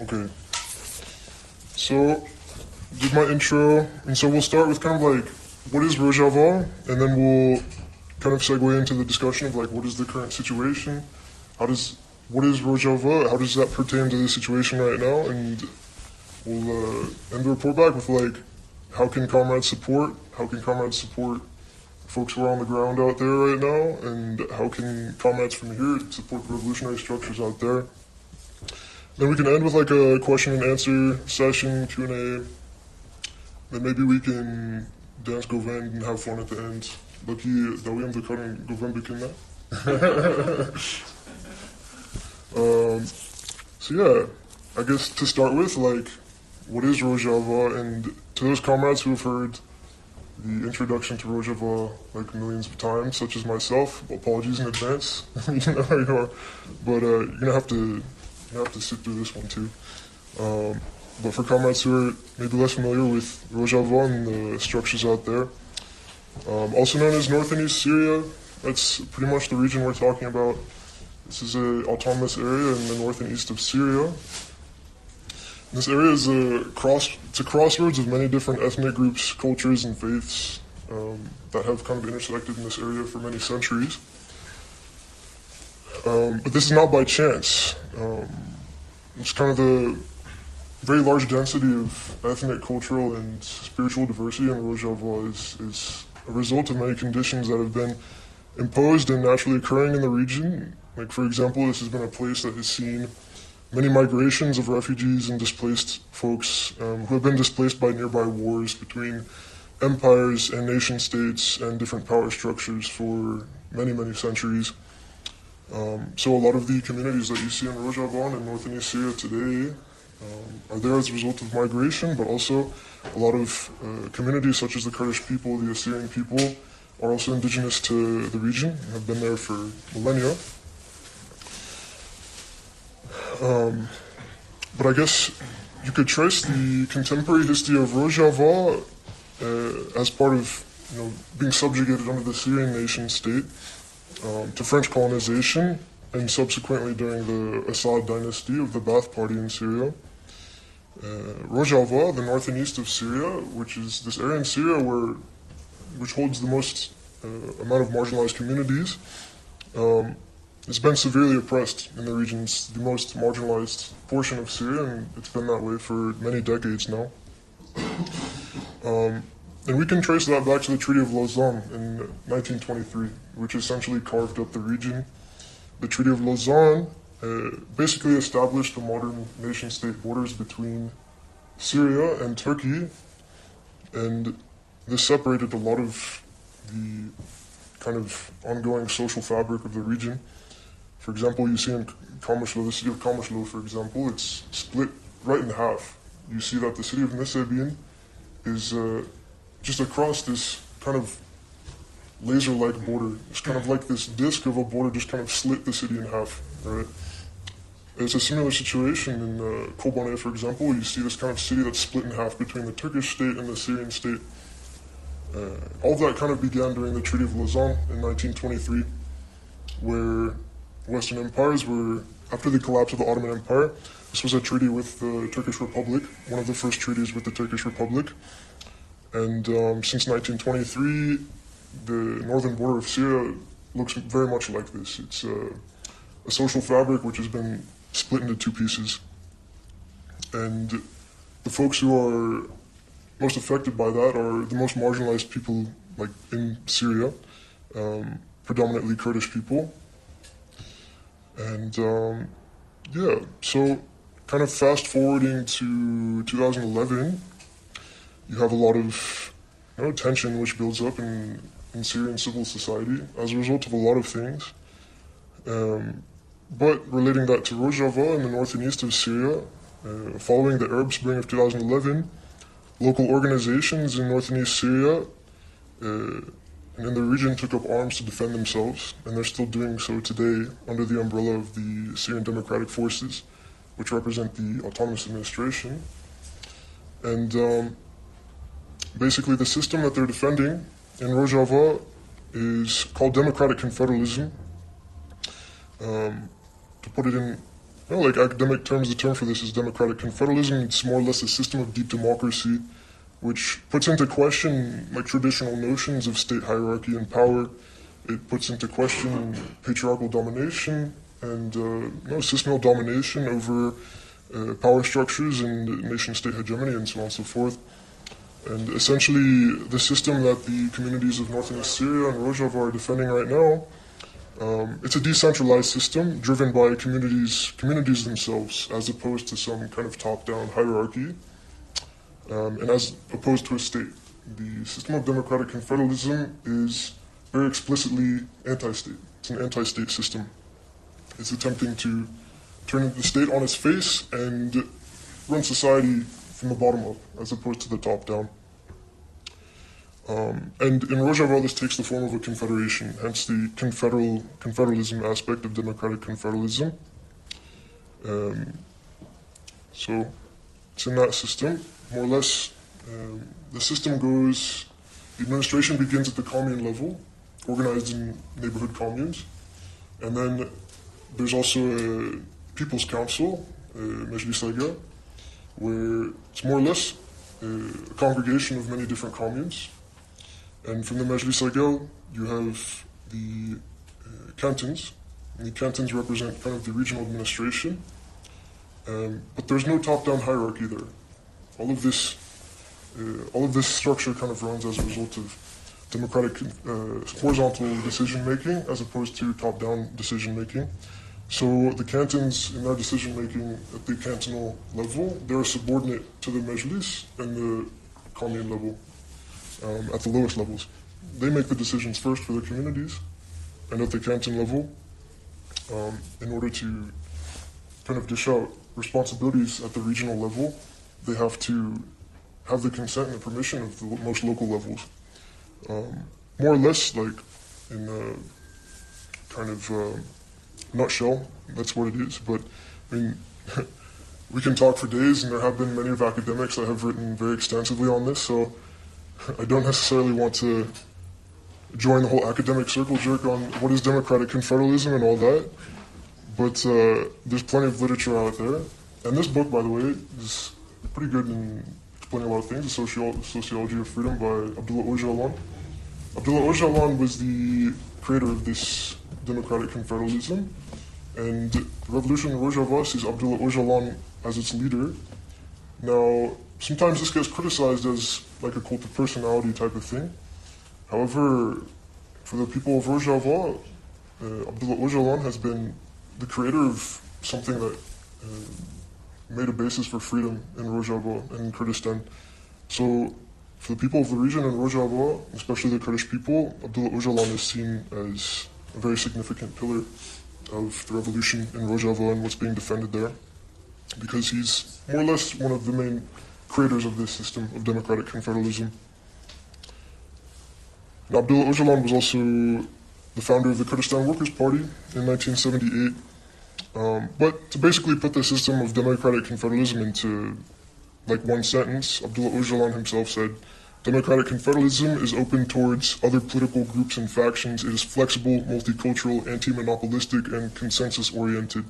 Okay. So, did my intro, and so we'll start with kind of like, what is Rojava, and then we'll kind of segue into the discussion of like, what is the current situation, what is Rojava, how does that pertain to the situation right now, and we'll end the report back with like, how can comrades support folks who are on the ground out there right now, and how can comrades from here support the revolutionary structures out there. Then we can end with like a question and answer session, Q&A. Then maybe we can dance Govind and have fun at the end. Lucky that we have the current Govind begin. So yeah, I guess to start with, like, what is Rojava? And to those comrades who have heard the introduction to Rojava like millions of times, such as myself, apologies in advance. You know how you are, but you're gonna have to sit through this one too. But for comrades who are maybe less familiar with Rojava and the structures out there, also known as North and East Syria, that's pretty much the region we're talking about. This is an autonomous area in the north and east of Syria. This area is a crossroads of many different ethnic groups, cultures, and faiths that have kind of intersected in this area for many centuries. But this is not by chance. It's kind of the very large density of ethnic, cultural, and spiritual diversity in Rojava is a result of many conditions that have been imposed and naturally occurring in the region. Like, for example, this has been a place that has seen many migrations of refugees and displaced folks who have been displaced by nearby wars between empires and nation states and different power structures for many, many centuries. So a lot of the communities that you see in Rojava and in North and East Syria today are there as a result of migration, but also a lot of communities such as the Kurdish people, the Syrian people, are also indigenous to the region and have been there for millennia. But I guess you could trace the contemporary history of Rojava as part of being subjugated under the Syrian nation state to French colonization, and subsequently during the Assad dynasty of the Ba'ath Party in Syria. Rojava, the north and east of Syria, which is this area in Syria which holds the most amount of marginalized communities, it's been severely oppressed in the region. It's the most marginalized portion of Syria, and it's been that way for many decades now. And we can trace that back to the Treaty of Lausanne in 1923, which essentially carved up the region. The Treaty of Lausanne basically established the modern nation-state borders between Syria and Turkey, and this separated a lot of the kind of ongoing social fabric of the region. For example, you see in Kamishlo, the city of Kamishlo, for example, it's split right in half. You see that the city of Nisebin is just across this kind of laser-like border. It's kind of like this disc of a border just kind of slit the city in half, right? It's a similar situation in Kobane, for example. You see this kind of city that's split in half between the Turkish state and the Syrian state. All of that kind of began during the Treaty of Lausanne in 1923, where Western empires were, after the collapse of the Ottoman Empire, this was a treaty with the Turkish Republic, one of the first treaties with the Turkish Republic. And since 1923, the northern border of Syria looks very much like this. It's a social fabric which has been split into two pieces. And the folks who are most affected by that are the most marginalized people, like in Syria, predominantly Kurdish people. And yeah, so kind of fast forwarding to 2011, you have a lot of tension which builds up in Syrian civil society as a result of a lot of things. But relating that to Rojava in the north and east of Syria, following the Arab Spring of 2011, local organizations in north and east Syria and in the region took up arms to defend themselves, and they're still doing so today under the umbrella of the Syrian Democratic Forces, which represent the autonomous administration. And basically the system that they're defending in Rojava is called democratic confederalism. To put it in like academic terms, the term for this is democratic confederalism. It's more or less a system of deep democracy, which puts into question like traditional notions of state hierarchy and power. It puts into question patriarchal domination and systemic domination over power structures and nation-state hegemony and so on and so forth. And essentially, the system that the communities of northern Syria and Rojava are defending right now, it's a decentralized system driven by communities themselves, as opposed to some kind of top-down hierarchy, and as opposed to a state. The system of democratic confederalism is very explicitly anti-state. It's an anti-state system. It's attempting to turn the state on its face and run society from the bottom up, as opposed to the top down. And in Rojava, this takes the form of a confederation, hence the confederalism aspect of democratic confederalism. So it's in that system, more or less. The system goes, the administration begins at the commune level, organized in neighborhood communes, and then there's also a People's Council, Mejlis Aga, where it's more or less a congregation of many different communes. And from the Mejlis Aga, you have the cantons, and the cantons represent kind of the regional administration. But there's no top-down hierarchy there. All of this structure kind of runs as a result of democratic horizontal decision-making as opposed to top-down decision-making. So the cantons, in their decision-making at the cantonal level, they're subordinate to the Mejlis and the commune level, at the lowest levels. They make the decisions first for their communities, and at the canton level, in order to kind of dish out responsibilities at the regional level, they have to have the consent and the permission of the most local levels. More or less, like in a kind of nutshell, that's what it is. But I mean, we can talk for days, and there have been many of academics that have written very extensively on this, so I don't necessarily want to join the whole academic circle jerk on what is democratic confederalism and all that, but there's plenty of literature out there. And this book, by the way, is pretty good in explaining a lot of things, The Sociology of Freedom by Abdullah Öcalan. Abdullah Öcalan was the creator of this democratic confederalism, and the revolution in Rojava sees Abdullah Öcalan as its leader. Now, sometimes this gets criticized as like a cult of personality type of thing. However, for the people of Rojava, Abdullah Öcalan has been the creator of something that made a basis for freedom in Rojava and Kurdistan. So, for the people of the region in Rojava, especially the Kurdish people, Abdullah Öcalan is seen as a very significant pillar of the revolution in Rojava and what's being defended there, because he's more or less one of the main creators of this system of democratic confederalism. Now, Abdullah Öcalan was also the founder of the Kurdistan Workers' Party in 1978. But to basically put the system of democratic confederalism into like one sentence, Abdullah Öcalan himself said, "Democratic confederalism is open towards other political groups and factions. It is flexible, multicultural, anti-monopolistic, and consensus-oriented.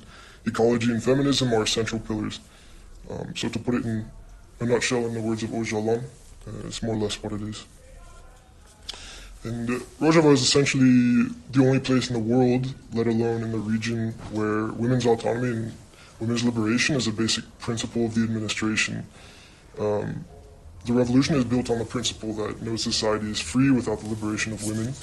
Ecology and feminism are essential pillars." So to put it in a nutshell, in the words of Öcalan, it's more or less what it is. And Rojava is essentially the only place in the world, let alone in the region, where women's autonomy and women's liberation is a basic principle of the administration. The revolution is built on the principle that no society is free without the liberation of women.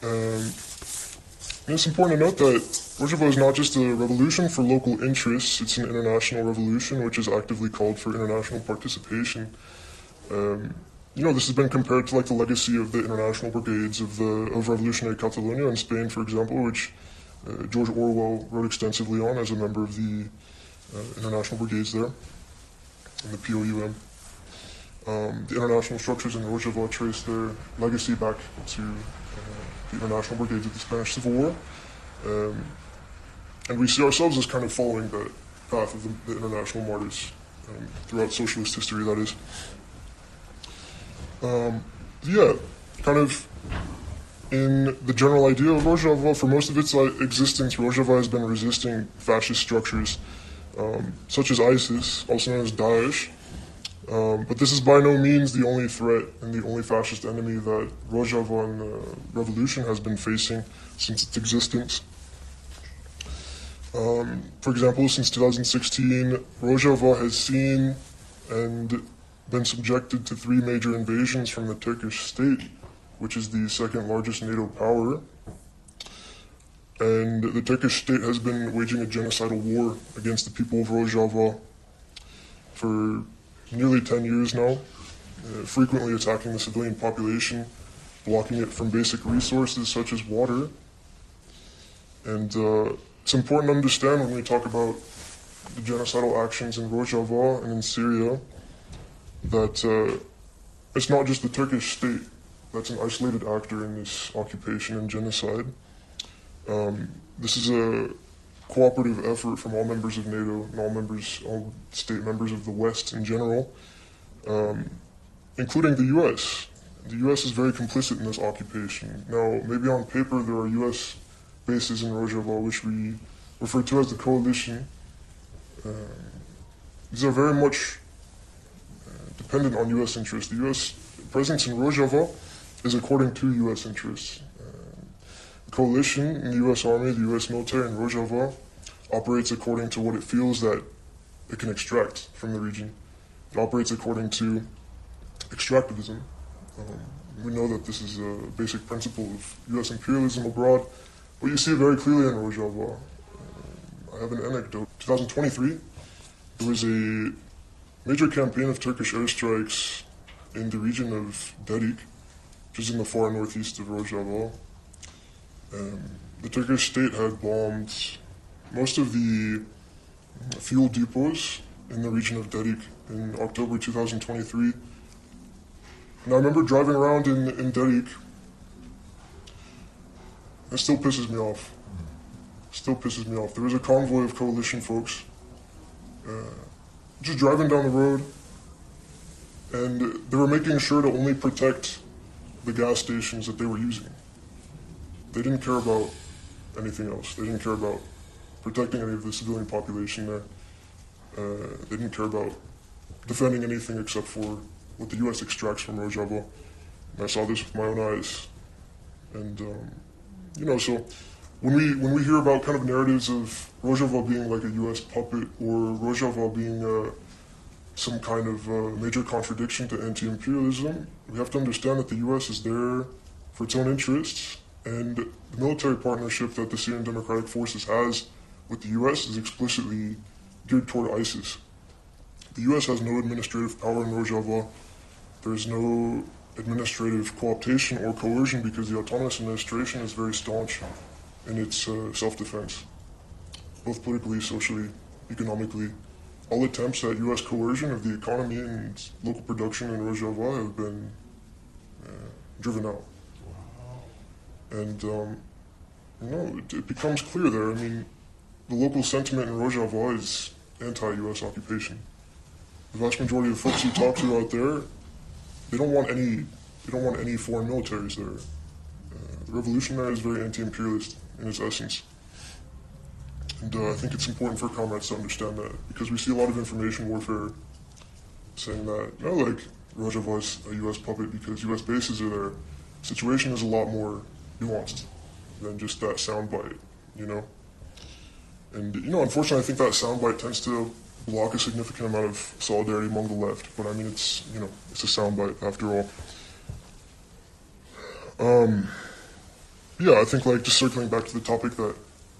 And it's important to note that Rojava is not just a revolution for local interests, it's an international revolution which has actively called for international participation. This has been compared to like the legacy of the international brigades of revolutionary Catalonia in Spain, for example, which George Orwell wrote extensively on as a member of the international brigades there, in the POUM. The international structures in Rojava trace their legacy back to the international brigades of the Spanish Civil War. And we see ourselves as kind of following the path of the international martyrs throughout socialist history, that is. in the general idea of Rojava, for most of its existence, Rojava has been resisting fascist structures such as ISIS, also known as Daesh. But this is by no means the only threat and the only fascist enemy that Rojava and the revolution has been facing since its existence. For example, since 2016, Rojava has seen and been subjected to 3 major invasions from the Turkish state, which is the second largest NATO power. And the Turkish state has been waging a genocidal war against the people of Rojava for nearly 10 years now, frequently attacking the civilian population, blocking it from basic resources such as water. And it's important to understand when we talk about the genocidal actions in Rojava and in Syria that it's not just the Turkish state that's an isolated actor in this occupation and genocide. This is a cooperative effort from all members of NATO and all state members of the West in general, including the U.S. The U.S. is very complicit in this occupation. Now, maybe on paper there are U.S. bases in Rojava, which we refer to as the coalition. These are very much dependent on U.S. interests. The U.S. presence in Rojava is according to U.S. interests. The coalition in the U.S. Army, the U.S. military in Rojava operates according to what it feels that it can extract from the region. It operates according to extractivism. We know that this is a basic principle of U.S. imperialism abroad, but you see it very clearly in Rojava. I have an anecdote. 2023, there was a major campaign of Turkish airstrikes in the region of Derik, which is in the far northeast of Rojava. The Turkish state had bombed most of the fuel depots in the region of Derik in October 2023. And I remember driving around in Derik. It still pisses me off. Still pisses me off. There was a convoy of coalition folks just driving down the road, and they were making sure to only protect the gas stations that they were using. They didn't care about anything else. They didn't care about protecting any of the civilian population there. They didn't care about defending anything except for what the U.S. extracts from Rojava. And I saw this with my own eyes. And, so when we hear about kind of narratives of Rojava being like a U.S. puppet or Rojava being some kind of major contradiction to anti-imperialism, we have to understand that the U.S. is there for its own interests, and the military partnership that the Syrian Democratic Forces has with the U.S. is explicitly geared toward ISIS. The U.S. has no administrative power in Rojava. There is no administrative co-optation or coercion because the autonomous administration is very staunch in its self-defense, both politically, socially, economically. All attempts at U.S. coercion of the economy and local production in Rojava have been driven out. And, it becomes clear there. I mean, the local sentiment in Rojava is anti-U.S. occupation. The vast majority of folks you talk to out there, they don't want any foreign militaries there. The revolution there is very anti-imperialist in its essence. And I think it's important for comrades to understand that, because we see a lot of information warfare saying that, Rojava is a U.S. puppet because U.S. bases are there. The situation is a lot more nuanced than just that soundbite, And, unfortunately, I think that soundbite tends to block a significant amount of solidarity among the left. But I mean, it's a soundbite after all. I think just circling back to the topic that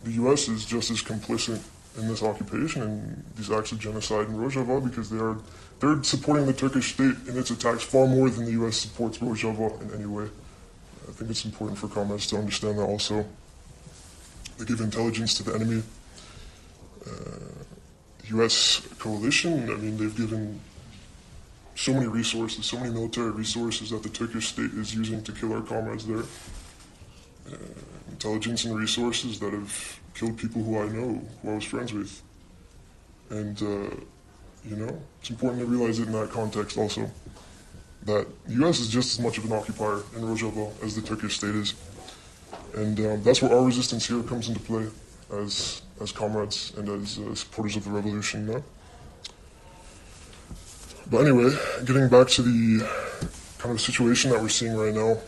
the U.S. is just as complicit in this occupation and these acts of genocide in Rojava because they're supporting the Turkish state in its attacks far more than the U.S. supports Rojava in any way. I think it's important for comrades to understand that also. They give intelligence to the enemy. U.S. coalition, they've given so many resources, so many military resources that the Turkish state is using to kill our comrades there. Intelligence and resources that have killed people who I know, who I was friends with. And, it's important to realize it in that context also, that the U.S. is just as much of an occupier in Rojava as the Turkish state is. And that's where our resistance here comes into play as comrades and as supporters of the revolution. But anyway, getting back to the kind of situation that we're seeing right now,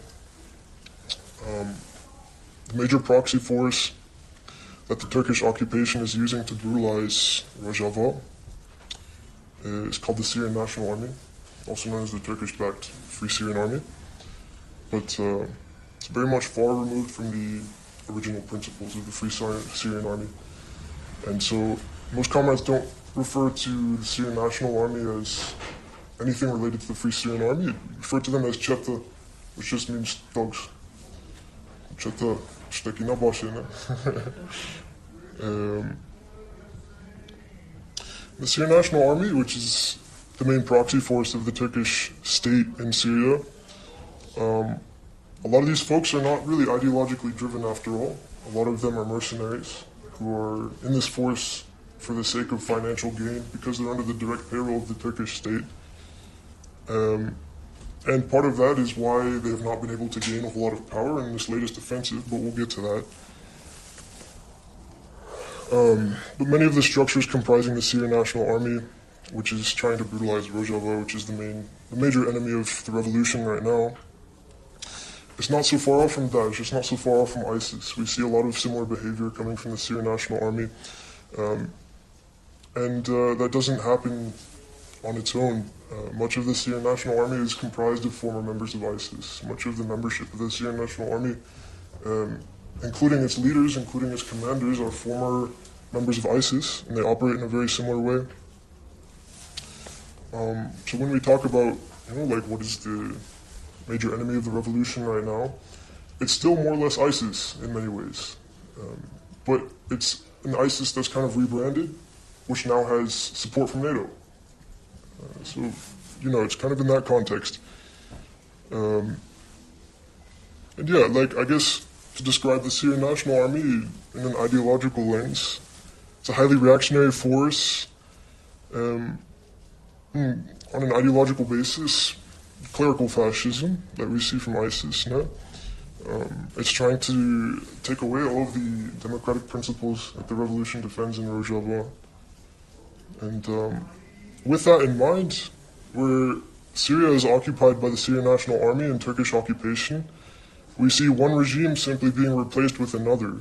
the major proxy force that the Turkish occupation is using to brutalize Rojava is called the Syrian National Army, also known as the Turkish-backed Free Syrian Army. But it's very much far removed from the original principles of the Free Syrian Army. And so most comrades don't refer to the Syrian National Army as anything related to the Free Syrian Army. They refer to them as Çete, which just means thugs. Çete, ştekine başlayın. The Syrian National Army, which is the main proxy force of the Turkish state in Syria, a lot of these folks are not really ideologically driven after all. A lot of them are mercenaries who are in this force for the sake of financial gain because they're under the direct payroll of the Turkish state. And part of that is why they have not been able to gain a whole lot of power in this latest offensive, but we'll get to that. But many of the structures comprising the Syrian National Army, which is trying to brutalize Rojava, which is the major enemy of the revolution right now, it's not so far off from Daesh, it's not so far off from ISIS. We see a lot of similar behavior coming from the Syrian National Army. And that doesn't happen on its own. Much of the Syrian National Army is comprised of former members of ISIS. Much of the membership of the Syrian National Army, including its leaders, including its commanders, are former members of ISIS, and they operate in a very similar way. So when we talk about, like what is the major enemy of the revolution right now, it's still more or less ISIS in many ways. But it's an ISIS that's kind of rebranded, which now has support from NATO. So, it's kind of in that context. And yeah, I guess to describe the Syrian National Army in an ideological lens, it's a highly reactionary force on an ideological basis, clerical fascism that we see from ISIS now. It's trying to take away all of the democratic principles that the revolution defends in Rojava. And with that in mind, where Syria is occupied by the Syrian National Army and Turkish occupation, we see one regime simply being replaced with another,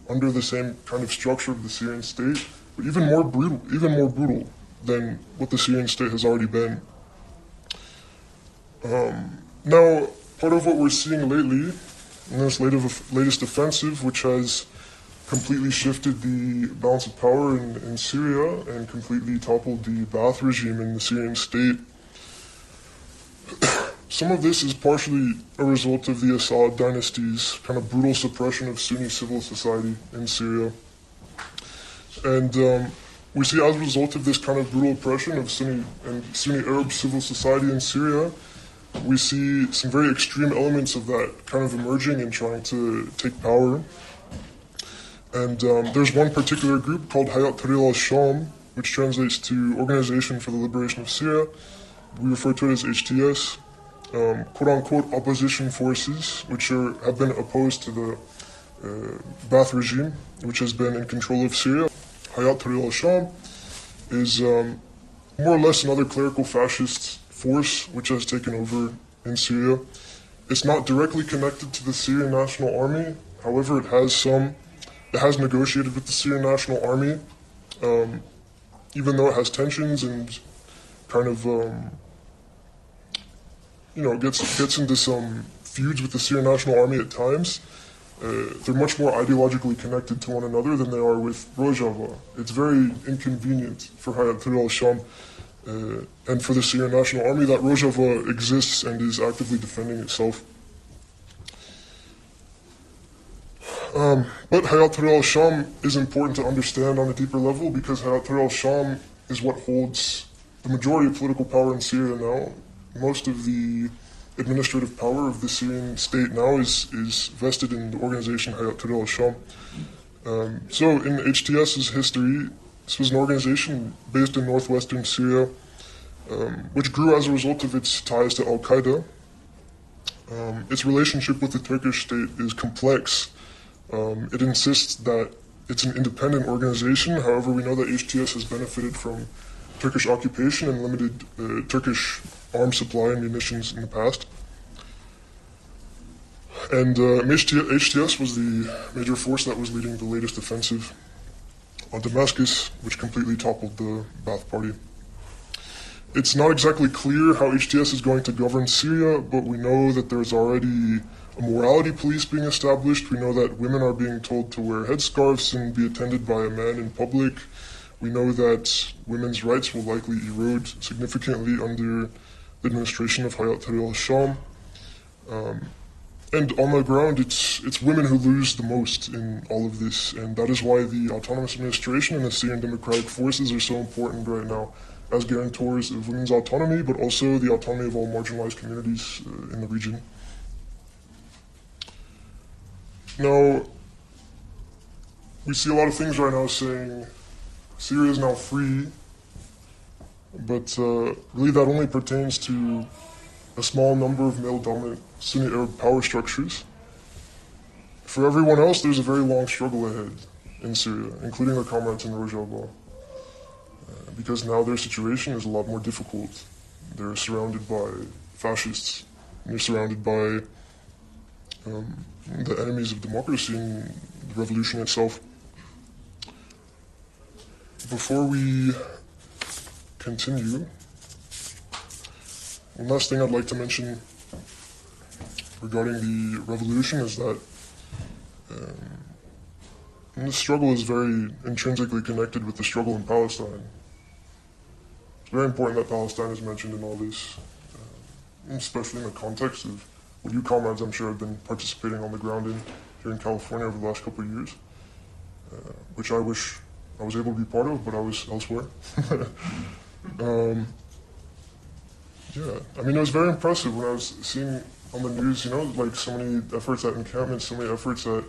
under the same kind of structure of the Syrian state, but even more brutal than what the Syrian state has already been. Now, part of what we're seeing lately in this latest offensive, which has completely shifted the balance of power in Syria and completely toppled the Ba'ath regime in the Syrian state, some of this is partially a result of the Assad dynasty's kind of brutal suppression of Sunni civil society in Syria. And we see as a result of this kind of brutal oppression of Sunni Arab civil society in Syria, we see some very extreme elements of that kind of emerging and trying to take power. And there's one particular group called Hayat Tahrir al-Sham, which translates to Organization for the Liberation of Syria. We refer to it as HTS. Quote-unquote opposition forces, which have been opposed to the Ba'ath regime, which has been in control of Syria. Hayat Tahrir al-Sham is more or less another clerical fascist force which has taken over in Syria. It's not directly connected to the Syrian National Army. However, it has negotiated with the Syrian National Army, even though it has tensions and kind of gets into some feuds with the Syrian National Army at times. They're much more ideologically connected to one another than they are with Rojava. It's very inconvenient for Hayat Tahrir al-Sham and for the Syrian National Army that Rojava exists and is actively defending itself. But Hayat Tahrir al-Sham is important to understand on a deeper level because Hayat Tahrir al-Sham is what holds the majority of political power in Syria now. Most of the administrative power of the Syrian state now is vested in the organization Hayat Tahrir al-Sham. So in HTS's history, this was an organization based in northwestern Syria, which grew as a result of its ties to Al-Qaeda. Its relationship with the Turkish state is complex. It insists that it's an independent organization. However, we know that HTS has benefited from Turkish occupation and limited Turkish arms supply and munitions in the past. And HTS was the major force that was leading the latest offensive on Damascus, which completely toppled the Ba'ath Party. It's not exactly clear how HTS is going to govern Syria, but we know that there's already a morality police being established. We know that women are being told to wear headscarves and be attended by a man in public. We know that women's rights will likely erode significantly under the administration of Hayat Tahrir al-Sham. And on the ground, it's women who lose the most in all of this, and that is why the Autonomous Administration and the Syrian Democratic Forces are so important right now as guarantors of women's autonomy, but also the autonomy of all marginalized communities in the region. Now, we see a lot of things right now saying Syria is now free, but really that only pertains to a small number of male-dominant Sunni Arab power structures. For everyone else, there's a very long struggle ahead in Syria, including our comrades in Rojava, because now their situation is a lot more difficult. They're surrounded by fascists, and they're surrounded by the enemies of democracy and the revolution itself. Before we continue, one last thing I'd like to mention regarding the revolution is that this struggle is very intrinsically connected with the struggle in Palestine. It's very important that Palestine is mentioned in all this, especially in the context of what you comrades, I'm sure, have been participating on the ground in here in California over the last couple of years, which I wish I was able to be part of, but I was elsewhere. Yeah, I mean, it was very impressive when I was seeing on the news, like so many efforts at encampments, so many efforts at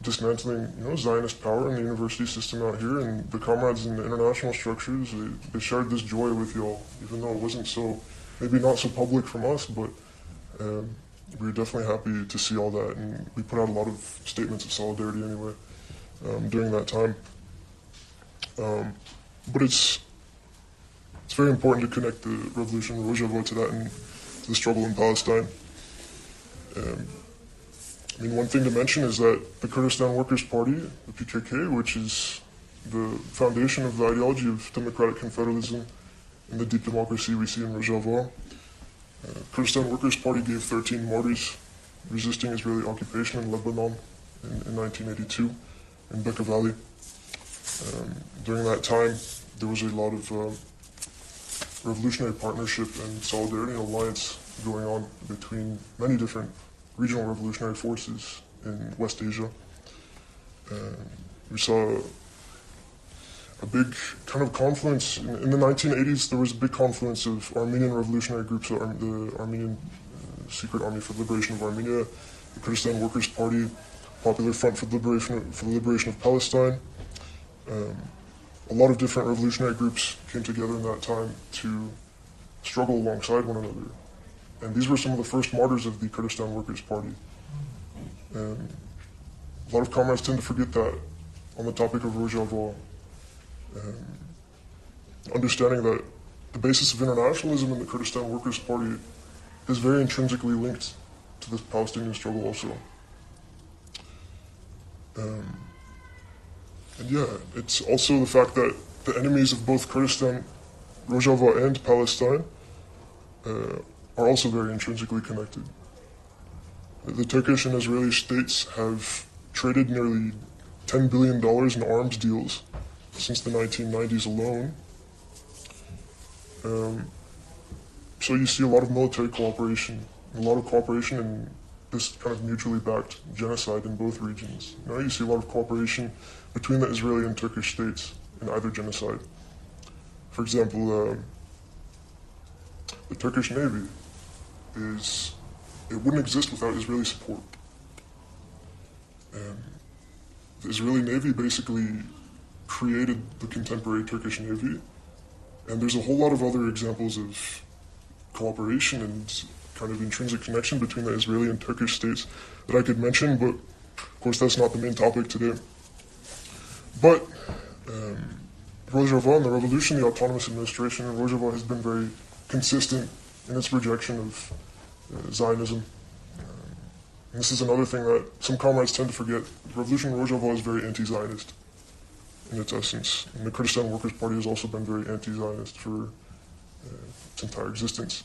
dismantling, Zionist power in the university system out here, and the comrades in the international structures, they shared this joy with y'all, even though it wasn't so, maybe not so public from us, but we were definitely happy to see all that, and we put out a lot of statements of solidarity anyway during that time. But it's very important to connect the revolution in Rojava to that and to the struggle in Palestine. I mean, one thing to mention is that the Kurdistan Workers' Party, the PKK, which is the foundation of the ideology of democratic confederalism and the deep democracy we see in Rojava, Kurdistan Workers' Party gave 13 martyrs resisting Israeli occupation in Lebanon in 1982 in Bekaa Valley. During that time, there was a lot of revolutionary partnership and solidarity and alliance going on between many different regional revolutionary forces in West Asia. We saw a big kind of confluence. In the 1980s, there was a big confluence of Armenian revolutionary groups, the Armenian Secret Army for the Liberation of Armenia, the Kurdistan Workers' Party, Popular Front for the Liberation of Palestine. A lot of different revolutionary groups came together in that time to struggle alongside one another. And these were some of the first martyrs of the Kurdistan Workers' Party. A lot of comrades tend to forget that on the topic of Rojava. Understanding that the basis of internationalism in the Kurdistan Workers' Party is very intrinsically linked to the Palestinian struggle also. And yeah, it's also the fact that the enemies of both Kurdistan, Rojava, and Palestine are also very intrinsically connected. The Turkish and Israeli states have traded nearly $10 billion in arms deals since the 1990s alone. So you see a lot of military cooperation, a lot of cooperation in this kind of mutually backed genocide in both regions. You see a lot of cooperation between the Israeli and Turkish states in either genocide. For example, the Turkish Navy it wouldn't exist without Israeli support. The Israeli Navy basically created the contemporary Turkish Navy, and there's a whole lot of other examples of cooperation and kind of intrinsic connection between the Israeli and Turkish states that I could mention, but of course that's not the main topic today. But Rojava and the revolution, the autonomous administration in Rojava has been very consistent in its rejection of Zionism. And this is another thing that some comrades tend to forget. The revolution in Rojava is very anti-Zionist in its essence. And the Kurdistan Workers' Party has also been very anti-Zionist for its entire existence,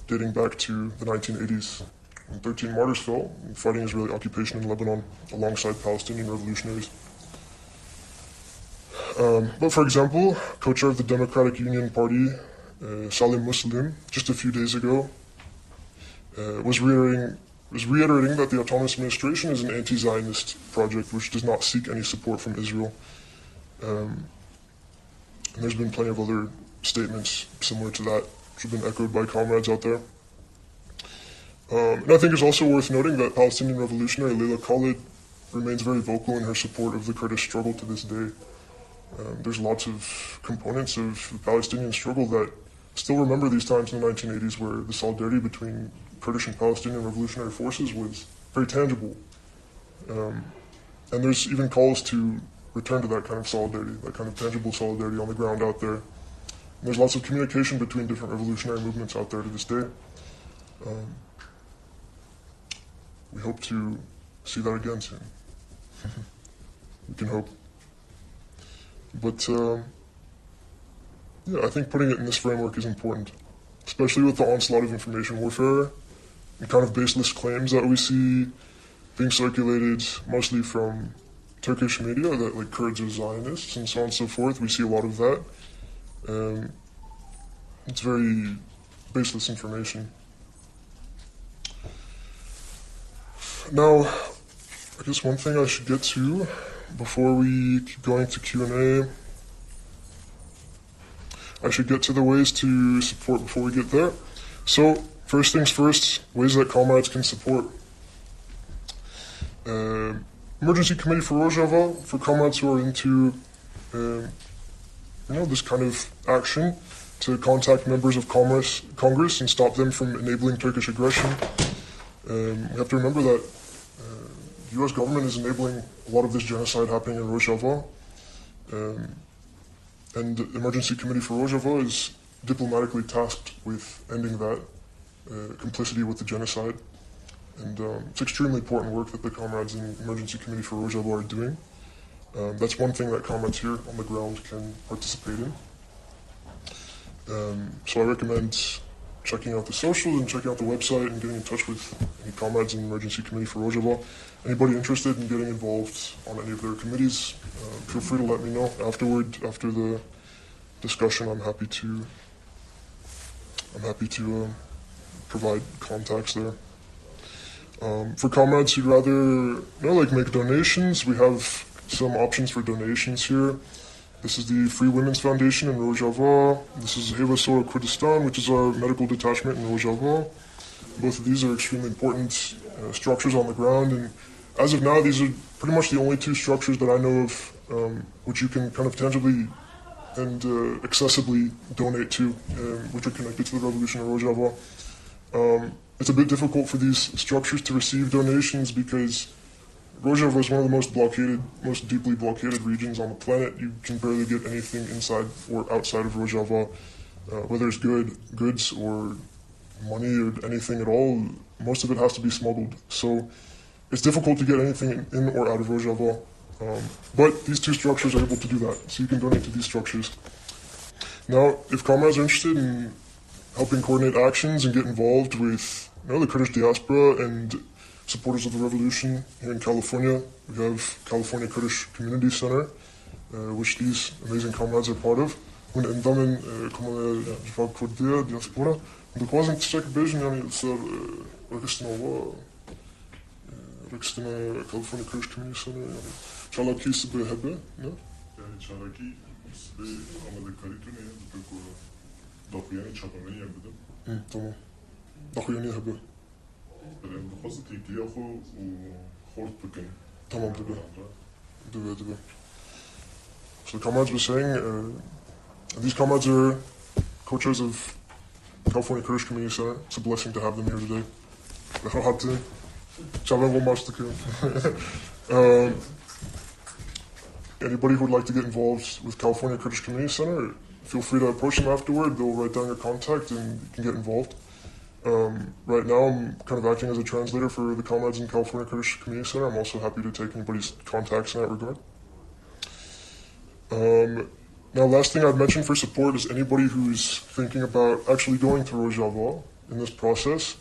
dating back to the 1980s. When 13 martyrs fell, fighting Israeli occupation in Lebanon alongside Palestinian revolutionaries. But for example, co-chair of the Democratic Union Party, Salim Muslim, just a few days ago, was reiterating that the autonomous administration is an anti-Zionist project which does not seek any support from Israel. And there's been plenty of other statements similar to that, which have been echoed by comrades out there. And I think it's also worth noting that Palestinian revolutionary Leila Khalid remains very vocal in her support of the Kurdish struggle to this day. There's lots of components of the Palestinian struggle that still remember these times in the 1980s where the solidarity between Kurdish and Palestinian revolutionary forces was very tangible. And there's even calls to return to that kind of solidarity, that kind of tangible solidarity on the ground out there. And there's lots of communication between different revolutionary movements out there to this day. We hope to see that again soon. We can hope. But yeah, I think putting it in this framework is important, especially with the onslaught of information warfare and kind of baseless claims that we see being circulated mostly from Turkish media that like Kurds are Zionists and so on and so forth. We see a lot of that. It's very baseless information. Now, I guess one thing I should get to before we keep going to Q&A, I should get to the ways to support before we get there. So, first things first, ways that comrades can support. Emergency Committee for Rojava, for comrades who are into this kind of action, to contact members of Congress and stop them from enabling Turkish aggression. We have to remember that the U.S. government is enabling a lot of this genocide happening in Rojava, and the Emergency Committee for Rojava is diplomatically tasked with ending that complicity with the genocide. And it's extremely important work that the comrades in the Emergency Committee for Rojava are doing. That's one thing that comrades here on the ground can participate in. So I recommend checking out the socials and checking out the website and getting in touch with any comrades in the Emergency Committee for Rojava. Anybody interested in getting involved on any of their committees, feel free to let me know afterward. After the discussion, I'm happy to provide contacts there. For comrades who'd rather make donations, we have some options for donations here. This is the Free Women's Foundation in Rojava. This is Syrian Kurdistan, which is our medical detachment in Rojava. Both of these are extremely important structures on the ground, and as of now, these are pretty much the only two structures that I know of which you can kind of tangibly and accessibly donate to, which are connected to the revolution in Rojava. It's a bit difficult for these structures to receive donations because Rojava is one of the most deeply blockaded regions on the planet. You can barely get anything inside or outside of Rojava, whether it's goods or money or anything at all. Most of it has to be smuggled. So it's difficult to get anything in or out of Rojava. But these two structures are able to do that. So you can donate to these structures. Now, if comrades are interested in helping coordinate actions and get involved with the Kurdish diaspora and supporters of the revolution here in California, we have California Kurdish Community Center, which these amazing comrades are part of. Und dann kommer jag Kurdier diaspora. Och då kvar inte säkert bägen yani så Rextina California Kurdish Community Center yani Çalaki sıbı hebe, ne? Yani Çalaki sıbı Amerika'yı ne? Çünkü dokuyani çabanı yapdım. Tamam. Dokuyani hebe. Ben bu fazla tekliği ako hort bugün. Tamam tabii. So comrades were saying, these comrades are co-chairs of California Kurdish Community Center. It's a blessing to have them here today. Anybody who would like to get involved with California Kurdish Community Center, feel free to approach them afterward. They'll write down your contact and you can get involved. Right now, I'm kind of acting as a translator for the comrades in California Kurdish Community Center. I'm also happy to take anybody's contacts in that regard. Now, last thing I'd mention for support is anybody who's thinking about actually going to Rojava in this process.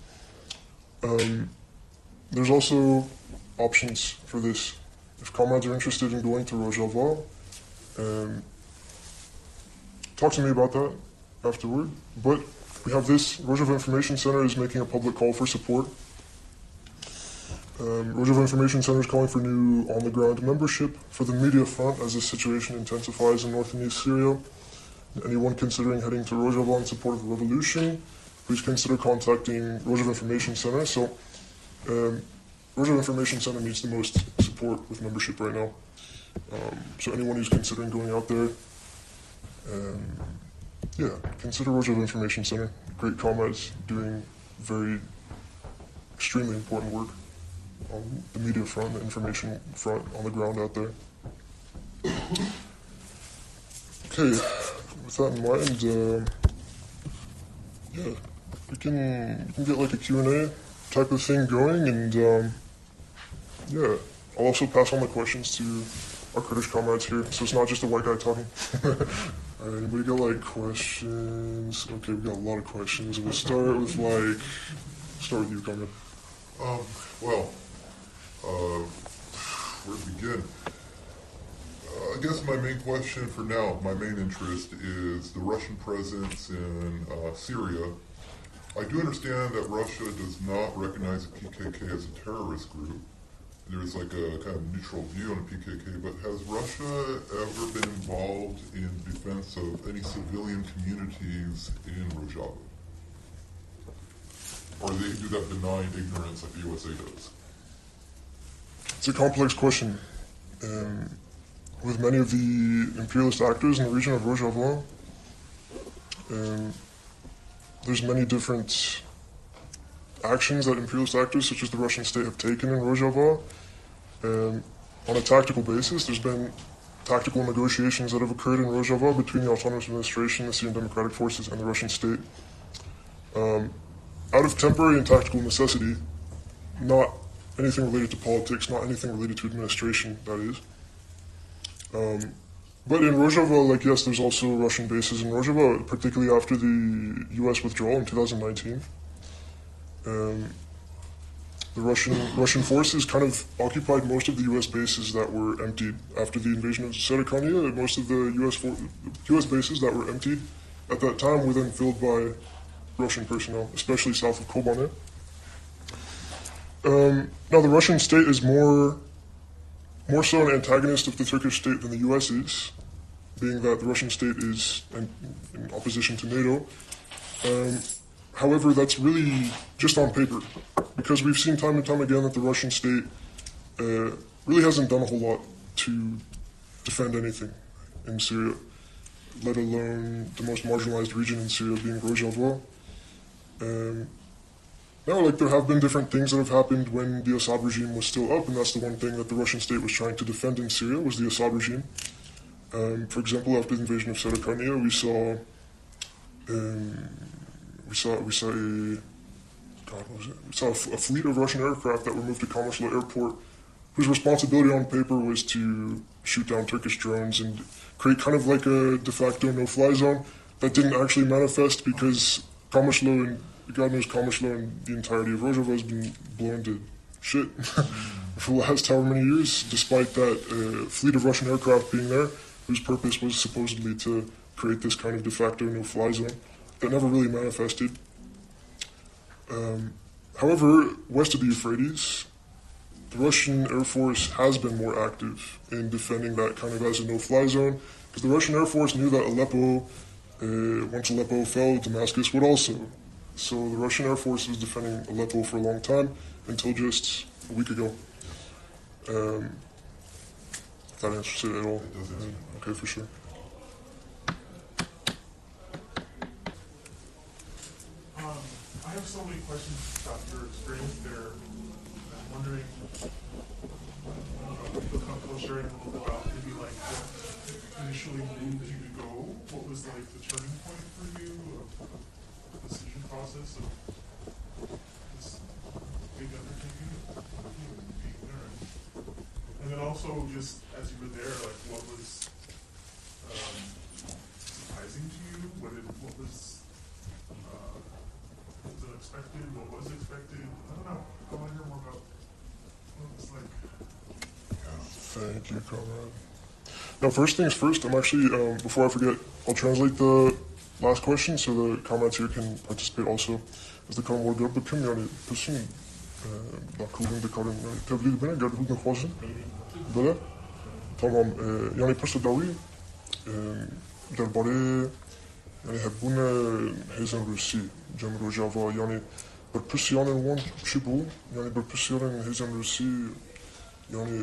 There's also options for this. If comrades are interested in going to Rojava, talk to me about that afterward. But we have this. Rojava Information Center is making a public call for support. Rojava Information Center is calling for new on-the-ground membership for the media front as the situation intensifies in north and east Syria. Anyone considering heading to Rojava in support of the revolution, please consider contacting Rojava Information Center. So, Rojava Information Center needs the most support with membership right now. So anyone who's considering going out there, consider Rojava Information Center. Great comrades doing very extremely important work on the media front, the information front, on the ground out there. Okay, with that in mind, we can get like a Q&A type of thing going, and I'll also pass on the questions to our Kurdish comrades here, so it's not just a white guy talking. All right, anybody got like questions? Okay, we got a lot of questions. We'll start with start with you, comrade. Where to begin? I guess my main question for now, my main interest is the Russian presence in Syria. I do understand that Russia does not recognize the PKK as a terrorist group. There's like a kind of neutral view on the PKK, but has Russia ever been involved in defense of any civilian communities in Rojava? Or do they do that benign ignorance like the USA does? It's a complex question. With many of the imperialist actors in the region of Rojava, there's many different actions that imperialist actors such as the Russian state have taken in Rojava. On a tactical basis, there's been tactical negotiations that have occurred in Rojava between the autonomous administration, the Syrian Democratic Forces, and the Russian state. Out of temporary and tactical necessity, not anything related to politics, not anything related to administration, that is. But in Rojava, yes, there's also Russian bases in Rojava, particularly after the U.S. withdrawal in 2019. The Russian forces kind of occupied most of the U.S. bases that were emptied after the invasion of Syria. Most of the U.S. bases that were emptied at that time were then filled by Russian personnel, especially south of Kobane. Now, the Russian state is more so an antagonist of the Turkish state than the U.S. is, being that the Russian state is in opposition to NATO. However, that's really just on paper, because we've seen time and time again that the Russian state really hasn't done a whole lot to defend anything in Syria, let alone the most marginalized region in Syria being Rojava. Now, there have been different things that have happened when the Assad regime was still up, and that's the one thing that the Russian state was trying to defend in Syria, was the Assad regime. For example, after the invasion of Syria, we saw a fleet of Russian aircraft that were moved to Kamashlo Airport, whose responsibility on paper was to shoot down Turkish drones and create kind of like a de facto no-fly zone that didn't actually manifest because Kamashlo and God knows Kamashlo and the entirety of Rojava has been blown to shit for the last however many years, despite that fleet of Russian aircraft being there, whose purpose was supposedly to create this kind of de facto no-fly zone that never really manifested. However, west of the Euphrates, the Russian Air Force has been more active in defending that kind of as a no-fly zone, because the Russian Air Force knew that Aleppo, once Aleppo fell, Damascus would also. So the Russian Air Force was defending Aleppo for a long time, until just a week ago. If that answers it at all. It does answer. Okay, for sure. so many questions about your experience there. I'm wondering, if you feel comfortable sharing a little bit about maybe like what initially moved you to go? What was like the turning point for you of the decision process of this big undertaking of being there? And then also just as you were there, like what was surprising to you? What was unexpected? What was expected? I don't know. I want to hear more about what it was like. Thank you, comrade. Now, first things first, I'm actually, before I forget, I'll translate the last question so the comrades here can participate also. As the common word bakım yani pısın bakıldığında da kalın yani tevlid bine geldiğinde fazla böyle tamam yani pırsa davi derbare yani hebune hezen Rusi cem Rojava yani bir pıs yani wan çibu yani bir pıs yani hezen Rusi yani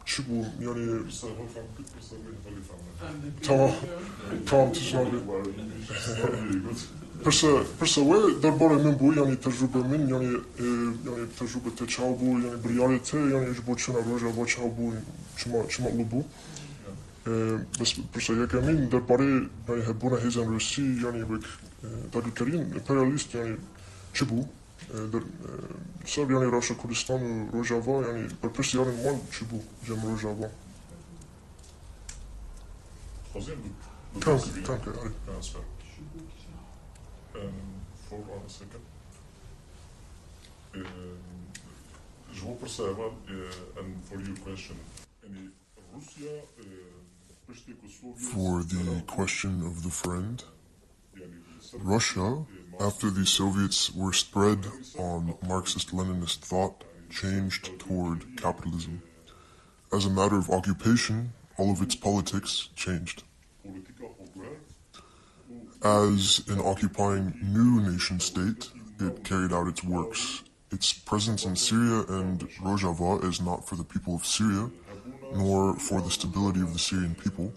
çibu yani tamam tişnabi Përsa we dërbare min bu yani tecrübe min yani tecrübe te çav bu yani briyare te yani ish bu çuna Rojava çav bu çima lu bu bes përsa je kemin dërbare yani hebuna hezen Rusi yani bek tadülkerin imperialist yani çi bu Sab yani Russia Kurdistan Rojava yani përpës yani man çi bu jem Rojava Tanke, ali. Hold on a second. Je vous perceva, and for your question, for the question of the friend, Russia, after the Soviets were spread on Marxist-Leninist thought, changed toward capitalism. As a matter of occupation, all of its politics changed. As an occupying new nation-state, it carried out its works. Its presence in Syria and Rojava is not for the people of Syria, nor for the stability of the Syrian people.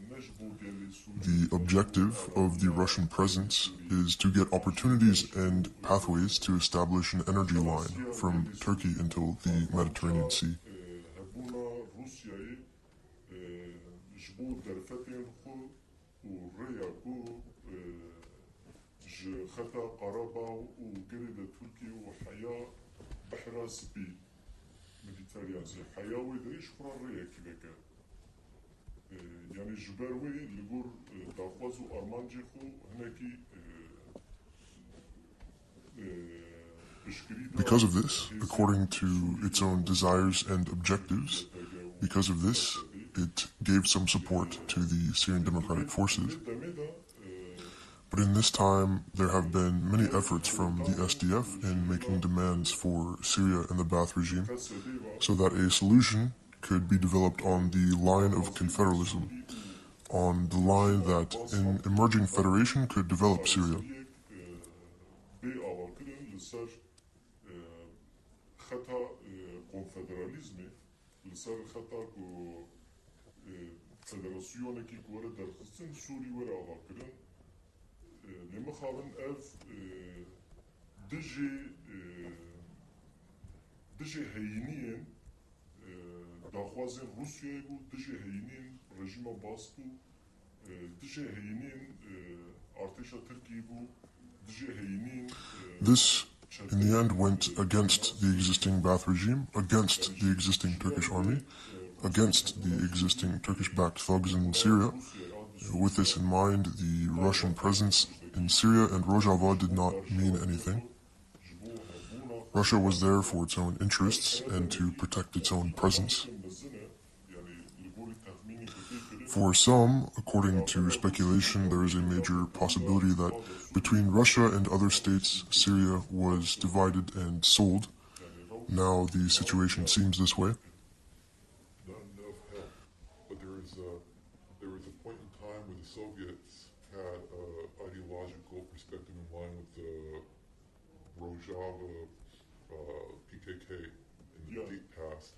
The objective of the Russian presence is to get opportunities and pathways to establish an energy line from Turkey until the Mediterranean Sea. خطا قرابة وقريدة تركي وحياة بحر سبي مديتريان زي حياة ويدريش فرا الريا كذاك يعني الجباروي اللي يقول داخوازو أرمانجيخو هناكي Because of this, according to its own desires and objectives, because of this, it gave some support to the Syrian Democratic Forces. But in this time, there have been many efforts from the SDF in making demands for Syria and the Ba'ath regime so that a solution could be developed on the line of confederalism, on the line that an emerging federation could develop Syria. لمخابن اف دجي هينين داخوازن روسيا بو دجي هينين رژیم باسکو دجي هينين ارتشا تركي بو دجي هينين This, in the end, went against the existing Ba'ath regime, against the existing Turkish army, against the existing Turkish-backed thugs in Syria. With this in mind, the Russian presence in Syria and Rojava did not mean anything. Russia was there for its own interests and to protect its own presence. For some, according to speculation, there is a major possibility that between Russia and other states, Syria was divided and sold. Now the situation seems this way. Soviets had an ideological perspective in line with the Rojava PKK in the deep past,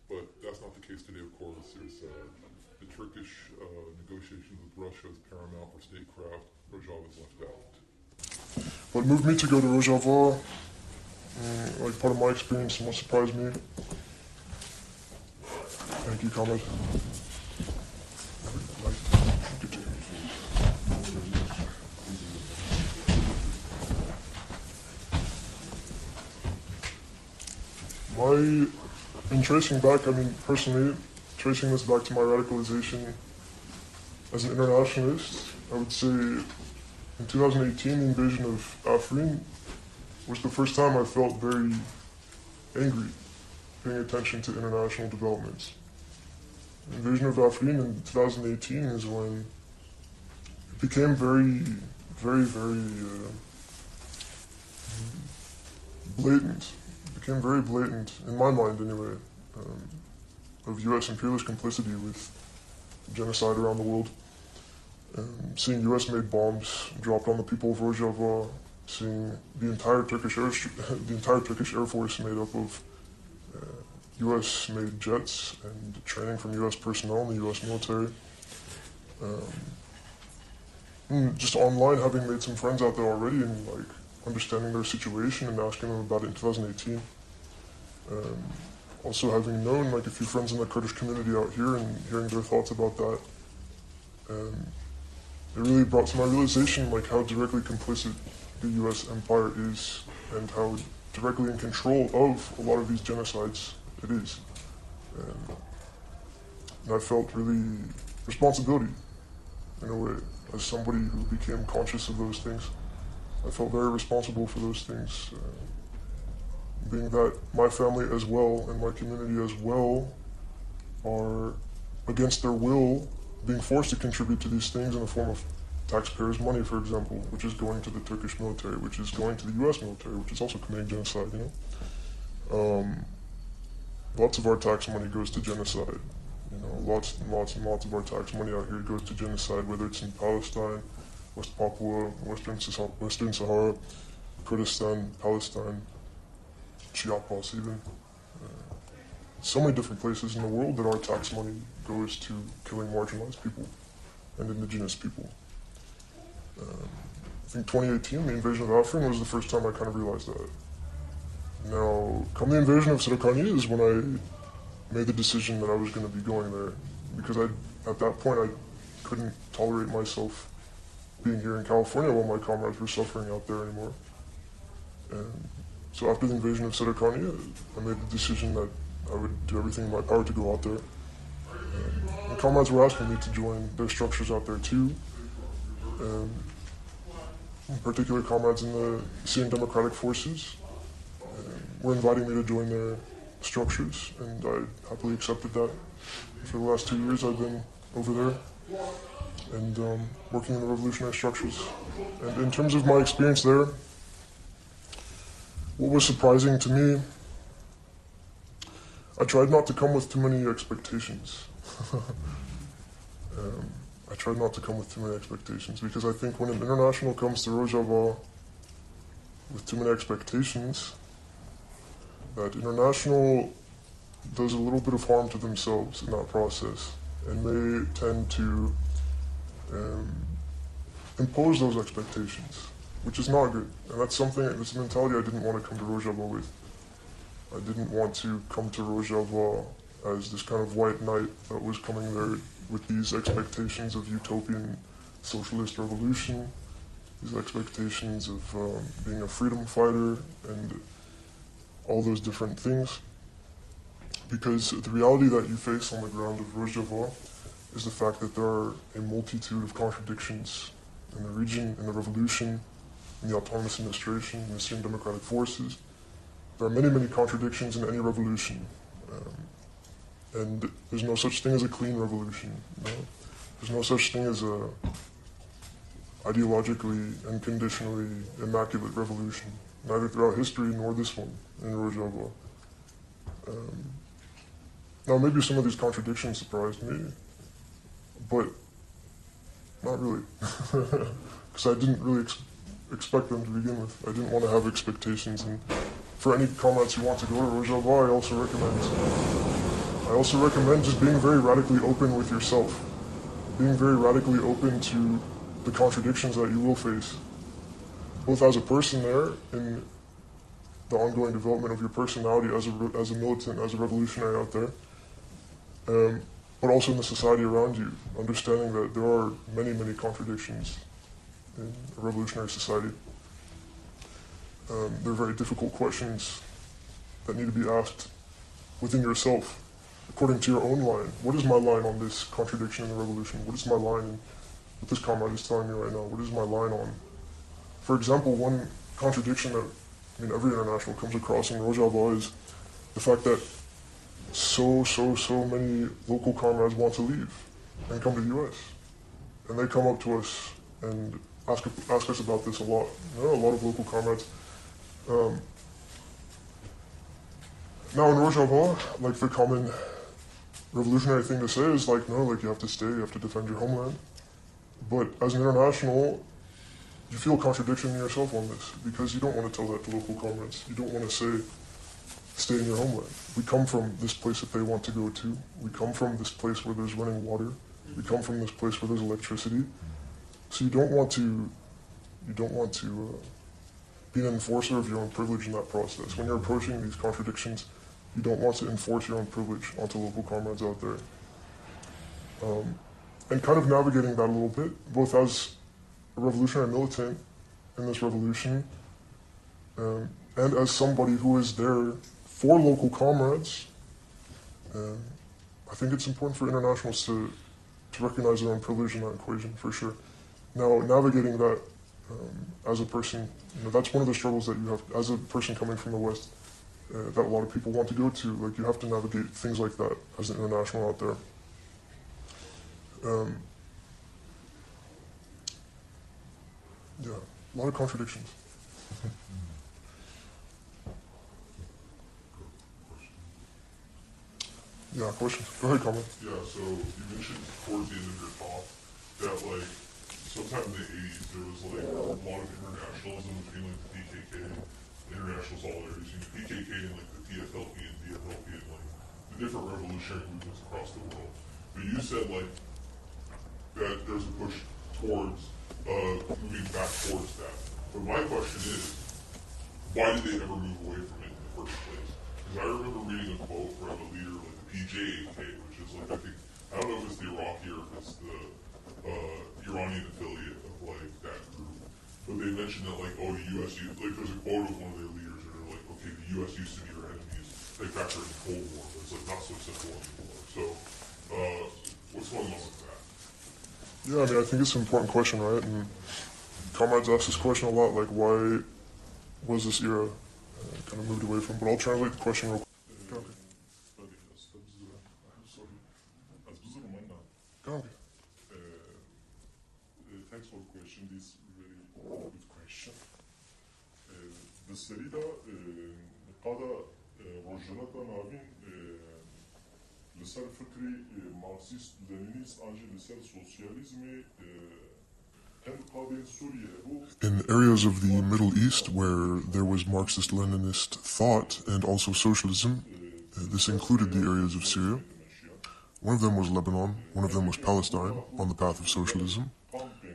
but that's not the case today, of course. There's the Turkish negotiations with Russia is paramount for statecraft. Rojava is left out. What moved me to go to Rojava, like part of my experience and what surprised me. Thank you, Ahmed. In tracing back, I mean, personally, tracing this back to my radicalization as an internationalist, I would say in 2018, the invasion of Afrin was the first time I felt very angry paying attention to international developments. The invasion of Afrin in 2018 is when it became very blatant. It became very blatant, in my mind anyway, of U.S. imperialist complicity with genocide around the world. Seeing U.S.-made bombs dropped on the people of Rojava, seeing the entire Turkish Air Force made up of U.S.-made jets and training from U.S. personnel in the U.S. military. Just online, having made some friends out there already and like understanding their situation and asking them about it in 2018. Also having known like a few friends in the Kurdish community out here and hearing their thoughts about that. It really brought to my realization like how directly complicit the U.S. empire is and how directly in control of a lot of these genocides it is. And I felt really responsibility in a way as somebody who became conscious of those things. I felt very responsible for those things, being that my family as well and my community as well are against their will being forced to contribute to these things in the form of taxpayers' money, for example, which is going to the Turkish military, which is going to the U.S. military, which is also committing genocide, you know? Lots of our tax money goes to genocide. You know, lots and lots of our tax money out here goes to genocide, whether it's in Palestine, West Papua, Western Sahara, Kurdistan, Palestine, Chiapas even. So many different places in the world that our tax money goes to killing marginalized people and indigenous people. I think 2018, the invasion of Afrin, was the first time I kind of realized that. Now, come the invasion of Syria is when I made the decision that I was going to be going there, because at that point I couldn't tolerate myself being here in California while my comrades were suffering out there anymore. And so after the invasion of Syria, I made the decision that I would do everything in my power to go out there. And comrades were asking me to join their structures out there too. In particular, comrades in the Syrian Democratic Forces were inviting me to join their structures, and I happily accepted that. For the last 2 years, I've been over there and working in the revolutionary structures. And in terms of my experience there, what was surprising to me, I tried not to come with too many expectations. I tried not to come with too many expectations because I think when an international comes to Rojava with too many expectations, that international does a little bit of harm to themselves in that process, and they tend to impose those expectations, which is not good. And that's a mentality I didn't want to come to Rojava with. I didn't want to come to Rojava as this kind of white knight that was coming there with these expectations of utopian socialist revolution, these expectations of being a freedom fighter and all those different things. Because the reality that you face on the ground of Rojava is the fact that there are a multitude of contradictions in the region, in the revolution, in the autonomous administration, in the Syrian Democratic Forces. There are many, many contradictions in any revolution. And there's no such thing as a clean revolution. You know? There's no such thing as a ideologically and conditionally immaculate revolution, neither throughout history nor this one in Rojava. Now, maybe some of these contradictions surprised me, but not really, because I didn't really expect them to begin with. I didn't want to have expectations, and for any comrades who want to go to Rojava, I also recommend just being very radically open with yourself, being very radically open to the contradictions that you will face, both as a person there in the ongoing development of your personality as a militant, as a revolutionary out there, but also in the society around you, understanding that there are many, many contradictions in a revolutionary society. They're very difficult questions that need to be asked within yourself, according to your own line. What is my line on this contradiction in the revolution? What is my line in what this comrade is telling me right now? What is my line on? For example, one contradiction that every international comes across in Rojava is the fact that so many local comrades want to leave and come to the U.S. And they come up to us and ask us about this a lot. A lot of local comrades. Now in Rojava, like the common revolutionary thing to say is like, no, like you have to stay, you have to defend your homeland. But as an international, you feel a contradiction in yourself on this because you don't want to tell that to local comrades. You don't want to say, stay in your homeland. We come from this place that they want to go to. We come from this place where there's running water. We come from this place where there's electricity. So you don't want to be an enforcer of your own privilege in that process. When you're approaching these contradictions, you don't want to enforce your own privilege onto local comrades out there. And kind of navigating that a little bit, both as a revolutionary militant in this revolution, and as somebody who is there for local comrades, I think it's important for internationals to recognize their own privilege in that equation, for sure. Now, navigating that as a person, that's one of the struggles that you have as a person coming from the West, that a lot of people want to go to. Like, you have to navigate things like that as an international out there. Yeah, a lot of contradictions. Yeah, questions? Go ahead, comment. Yeah, so you mentioned towards the end of your talk that, like, sometime in the 80s, there was, like, a lot of internationalism between, like, the PKK, international solidarity between the PKK and, like, the TFLP and DFLP and, like, the different revolutionary movements across the world. But you said, like, that there's a push towards moving back towards that. But my question is, why did they ever move away from it in the first place? Because I remember reading a quote from a leader like the PJAK, which is like, I don't know if it's the Iraqi or if it's the Iranian affiliate of like that group. But they mentioned that like, oh, the U.S. like there's a quote of one of their leaders and they're like, okay, the U.S. used to be our enemies, like back during the Cold War, but it's like not so simple anymore. So, what's going on with that? Yeah, I think it's an important question, right? And comrades ask this question a lot, like, why was this era kind of moved away from? But I'll translate the question real quick. Okay. Thanks for the question. This is really good question. بالسريدة قادة رجالة نابين لسر فكري ماركسيست لينينيست أنجي لسر سوسياليزمي In areas of the Middle East where there was Marxist-Leninist thought and also socialism, this included the areas of Syria. One of them was Lebanon, one of them was Palestine, on the path of socialism.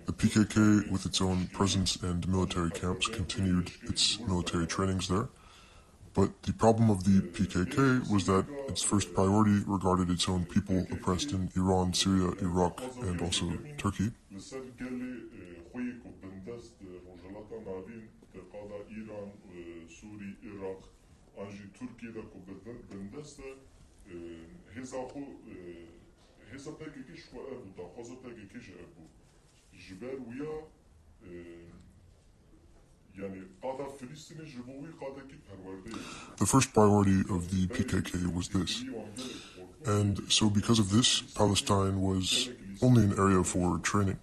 The PKK, with its own presence and military camps, continued its military trainings there. But the problem of the PKK was that its first priority regarded its own people oppressed in Iran, Syria, Iraq, and also Turkey. The first priority of the PKK was this. And so because of this, Palestine was only an area for training.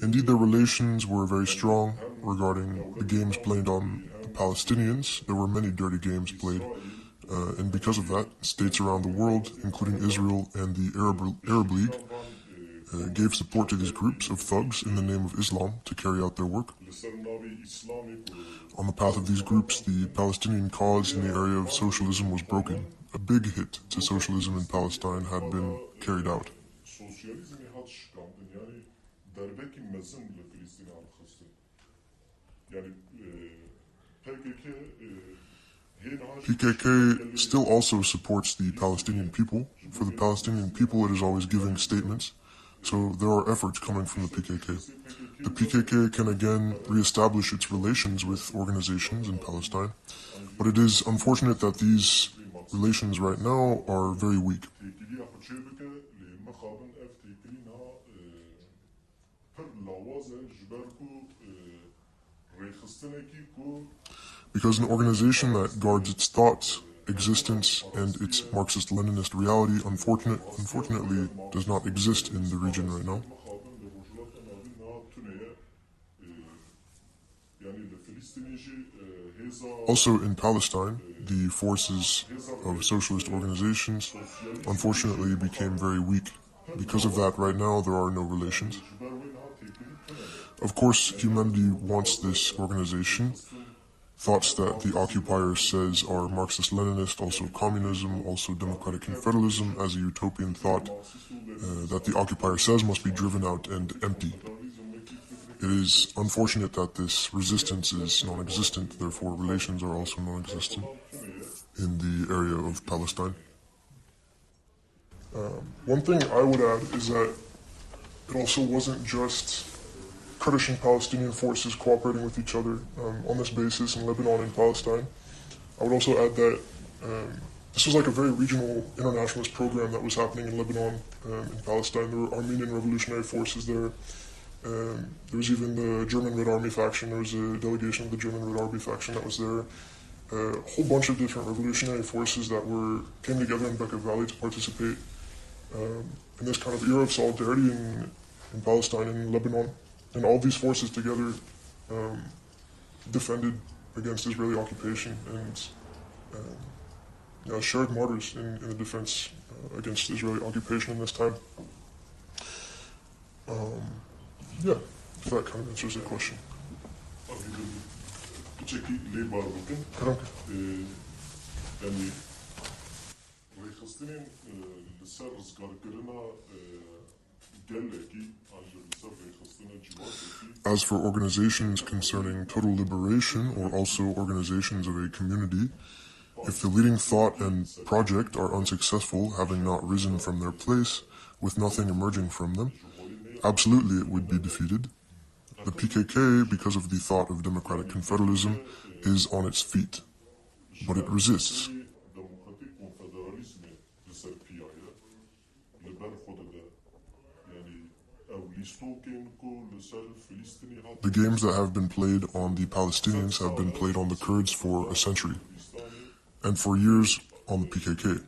Indeed, their relations were very strong regarding the games played on the Palestinians. There were many dirty games played. And because of that, states around the world, including Israel and the Arab League, gave support to these groups of thugs in the name of Islam to carry out their work. On the path of these groups, the Palestinian cause in the area of socialism was broken. A big hit to socialism in Palestine had been carried out. Yani PKK PKK still also supports the Palestinian people. For the Palestinian people, it is always giving statements. So there are efforts coming from the PKK. The PKK can again reestablish its relations with organizations in Palestine, but it is unfortunate that these relations right now are very weak. Because an organization that guards its thoughts, existence, and its Marxist-Leninist reality unfortunately does not exist in the region right now. Also in Palestine, the forces of socialist organizations unfortunately became very weak. Because of that, right now there are no relations. Of course, humanity wants this organization. Thoughts that the occupier says are Marxist-Leninist, also communism, also democratic confederalism as a utopian thought that the occupier says must be driven out and empty. It is unfortunate that this resistance is non-existent, therefore relations are also non-existent in the area of Palestine. One thing I would add is that it also wasn't just Kurdish and Palestinian forces cooperating with each other on this basis in Lebanon and Palestine. I would also add that this was like a very regional internationalist program that was happening in Lebanon and Palestine. There were Armenian revolutionary forces there. There was even the German Red Army faction. There was a delegation of the German Red Army faction that was there. A whole bunch of different revolutionary forces that came together in Bekaa Valley to participate in this kind of era of solidarity in Palestine and in Lebanon. And all these forces together defended against Israeli occupation and shared martyrs in the defense against Israeli occupation in this time. Yeah, if that kind of answers the question. يعني فلسطين لسر زغرغرنا قالكي As for organizations concerning total liberation or also organizations of a community, if the leading thought and project are unsuccessful, having not risen from their place, with nothing emerging from them, absolutely it would be defeated. The PKK, because of the thought of democratic confederalism, is on its feet, but it resists. The games that have been played on the Palestinians have been played on the Kurds for a century, and for years on the PKK.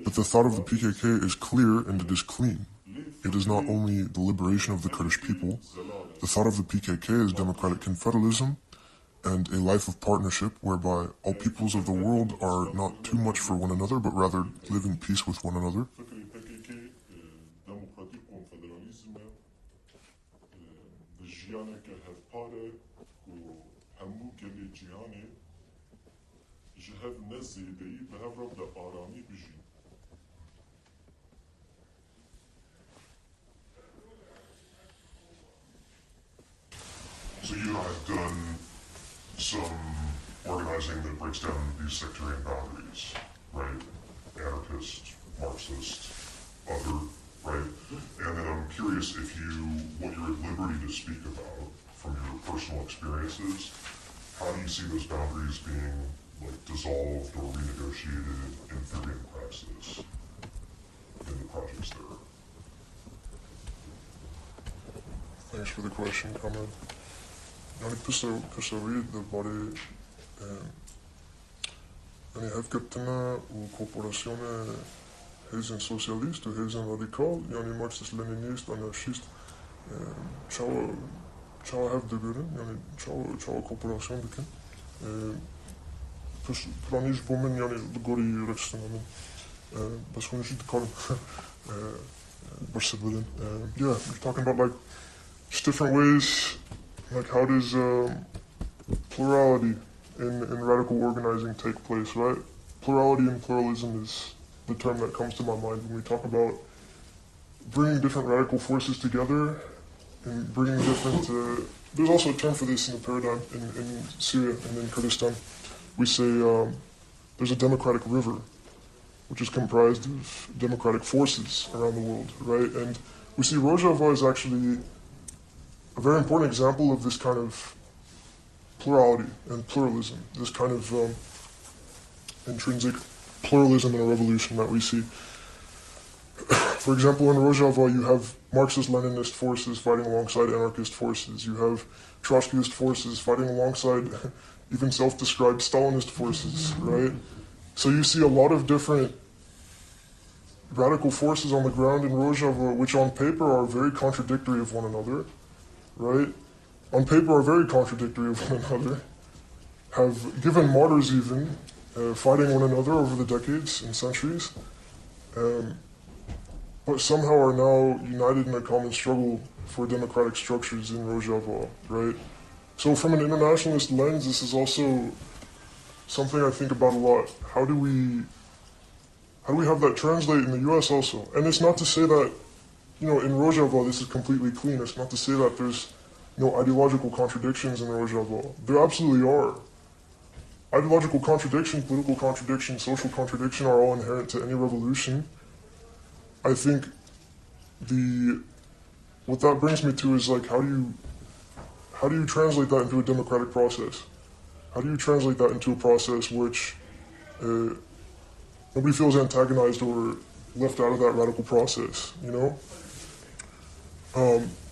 But the thought of the PKK is clear and it is clean. It is not only the liberation of the Kurdish people. The thought of the PKK is democratic confederalism and a life of partnership whereby all peoples of the world are not too much for one another, but rather live in peace with one another. So you and I have done some organizing that breaks down these sectarian boundaries, right? Anarchist, Marxist, other, right? And then I'm curious what you're at liberty to speak about from your personal experiences. How do you see those boundaries being dissolved or renegotiated in theory and praxis in the projects there? Thanks for the question, comrade. يعني كسوية دباري يعني هفكرتنا وكوبوراسيون هيزن سوسياليست وهيزن راديكال يعني ماركسيست لينينيست أنارشيست شاو هف دبيرن يعني شاو كوبوراسيون بكن بلانيش بومن يعني لغوري ركستن من بس خونشيت كارم برسد بدن yeah, we're talking about just different ways. How does plurality in radical organizing take place, right? Plurality and pluralism is the term that comes to my mind when we talk about bringing different radical forces together and bringing different there's also a term for this in the paradigm in Syria and in Kurdistan. We say there's a democratic river, which is comprised of democratic forces around the world, right? And we see Rojava is actually a very important example of this kind of plurality and pluralism, this kind of intrinsic pluralism in a revolution that we see. For example, in Rojava, you have Marxist-Leninist forces fighting alongside anarchist forces. You have Trotskyist forces fighting alongside even self-described Stalinist forces, right? So you see a lot of different radical forces on the ground in Rojava, which on paper are very contradictory of one another, right? On paper are very contradictory of one another, have given martyrs even, fighting one another over the decades and centuries, but somehow are now united in a common struggle for democratic structures in Rojava, right? So from an internationalist lens, this is also something I think about a lot. How do we have that translate in the US also? And it's not to say that, in Rojava this is completely clean. It's not to say that there's no ideological contradictions in Rojava. There absolutely are. Ideological contradiction, political contradiction, social contradiction are all inherent to any revolution. I think what that brings me to is like, how do you translate that into a democratic process? How do you translate that into a process which nobody feels antagonized or left out of that radical process,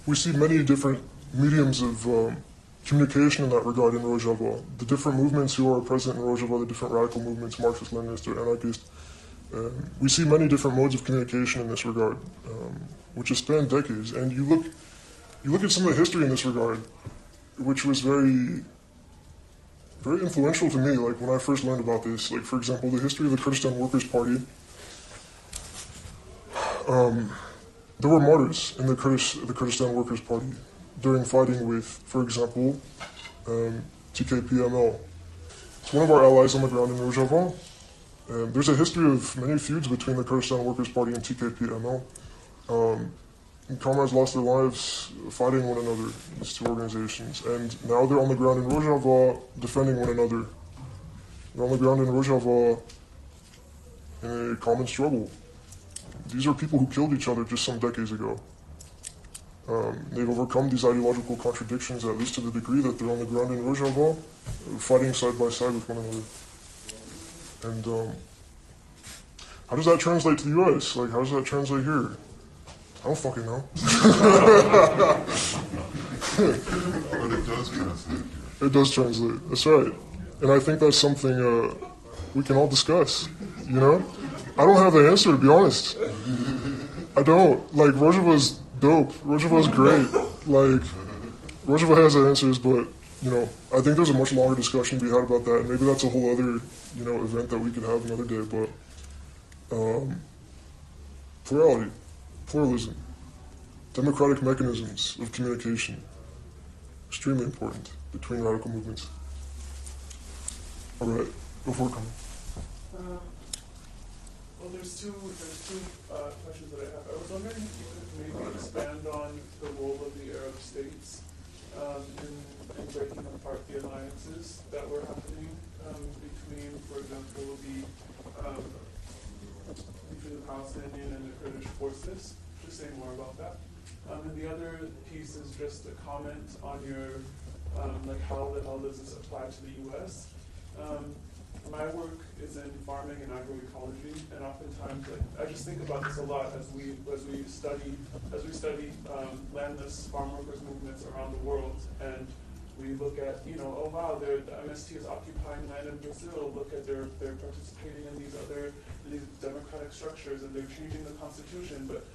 We see many different mediums of communication in that regard in Rojava. The different movements who are present in Rojava, the different radical movements, Marxist, Leninist, or anarchist, we see many different modes of communication in this regard, which has spanned decades. And you look at some of the history in this regard, which was very, very influential to me. Like when I first learned about this, like for example, the history of the Kurdistan Workers' Party. There were martyrs in the Kurdistan Workers' Party during fighting with, for example, TKPML. It's one of our allies on the ground in Rojava. There's a history of many feuds between the Kurdistan Workers' Party and TKPML. Comrades lost their lives fighting one another, these two organizations, and now they're on the ground in Rojava defending one another. They're on the ground in Rojava in a common struggle. These are people who killed each other just some decades ago. They've overcome these ideological contradictions, at least to the degree that they're on the ground in Rojava, fighting side by side with one another. And how does that translate to the US? Like, how does that translate here? I don't fucking know. But it does translate here. It does translate, that's right. And I think that's something we can all discuss, I don't have the answer, to be honest. I don't. Like, Rojava's dope. Rojava's great. Like, Rojava has the answers, but, I think there's a much longer discussion to be had about that, and maybe that's a whole other, event that we could have another day, but, plurality, pluralism, democratic mechanisms of communication, extremely important between radical movements. All right, before coming. Well, there's two questions that I have. I was wondering if you could maybe expand on the role of the Arab states in breaking apart the alliances that were happening between, for example, between the Palestinian and the Kurdish forces. Just say more about that. And the other piece is just a comment on your, like how the hell does this apply to the U.S.? My work is in farming and agroecology, and oftentimes I just think about this a lot as we study landless farm workers movements around the world, and we look at oh wow, the MST is occupying land in Brazil. Look at they're participating in these democratic structures, and they're changing the constitution. But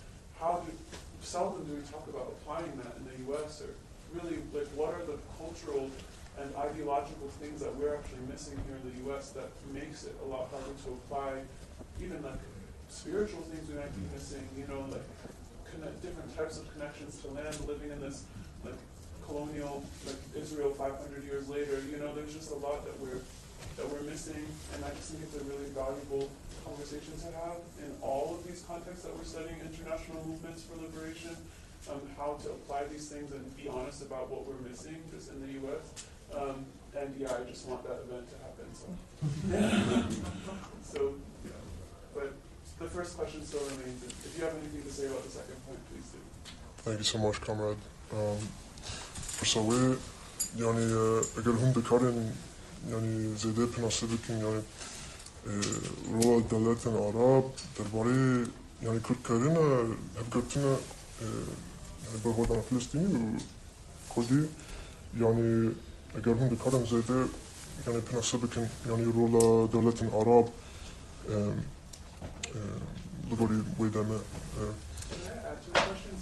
seldom do we talk about applying that in the U.S. or really like what are the cultural and ideological things that we're actually missing here in the U.S. that makes it a lot harder to apply, even like spiritual things we might be missing, like different types of connections to land, living in this like colonial, like Israel 500 years later, there's just a lot that we're missing, and I just think it's a really valuable conversation to have in all of these contexts that we're studying international movements for liberation. how to apply these things and be honest about what we're missing just in the U.S. And yeah, I just want that event to happen. So, yeah. But the first question still remains. If you have anything to say about the second point, please do. Thank you so much, comrade. فرسوي يعني اگر هم بکارن يعني زیاده پناسه بکن يعني رول دولت عرب درباره يعني کرد کردن هفگرتن يعني برخوردن فلسطینی و کردی يعني اگر هم بکارن زیاده يعني پناسه بکن يعني رول دولت عرب بگوری ویدمه Can I add to the question?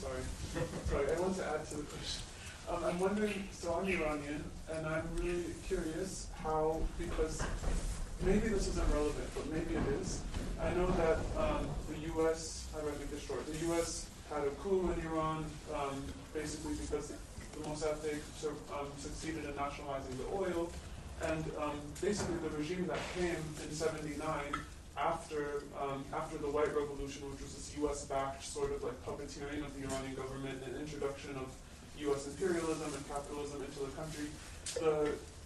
Sorry, I want to add to the question. I'm wondering, so I'm Iranian, and I'm really curious how, because maybe this isn't relevant, but maybe it is. I know that the U.S., how do I make this short? The U.S. had a coup in Iran, basically because the Mossadegh succeeded in nationalizing the oil, and basically the regime that came in '79 after the White Revolution, which was this U.S.-backed sort of like puppeteering of the Iranian government and introduction of U.S. imperialism and capitalism into the country,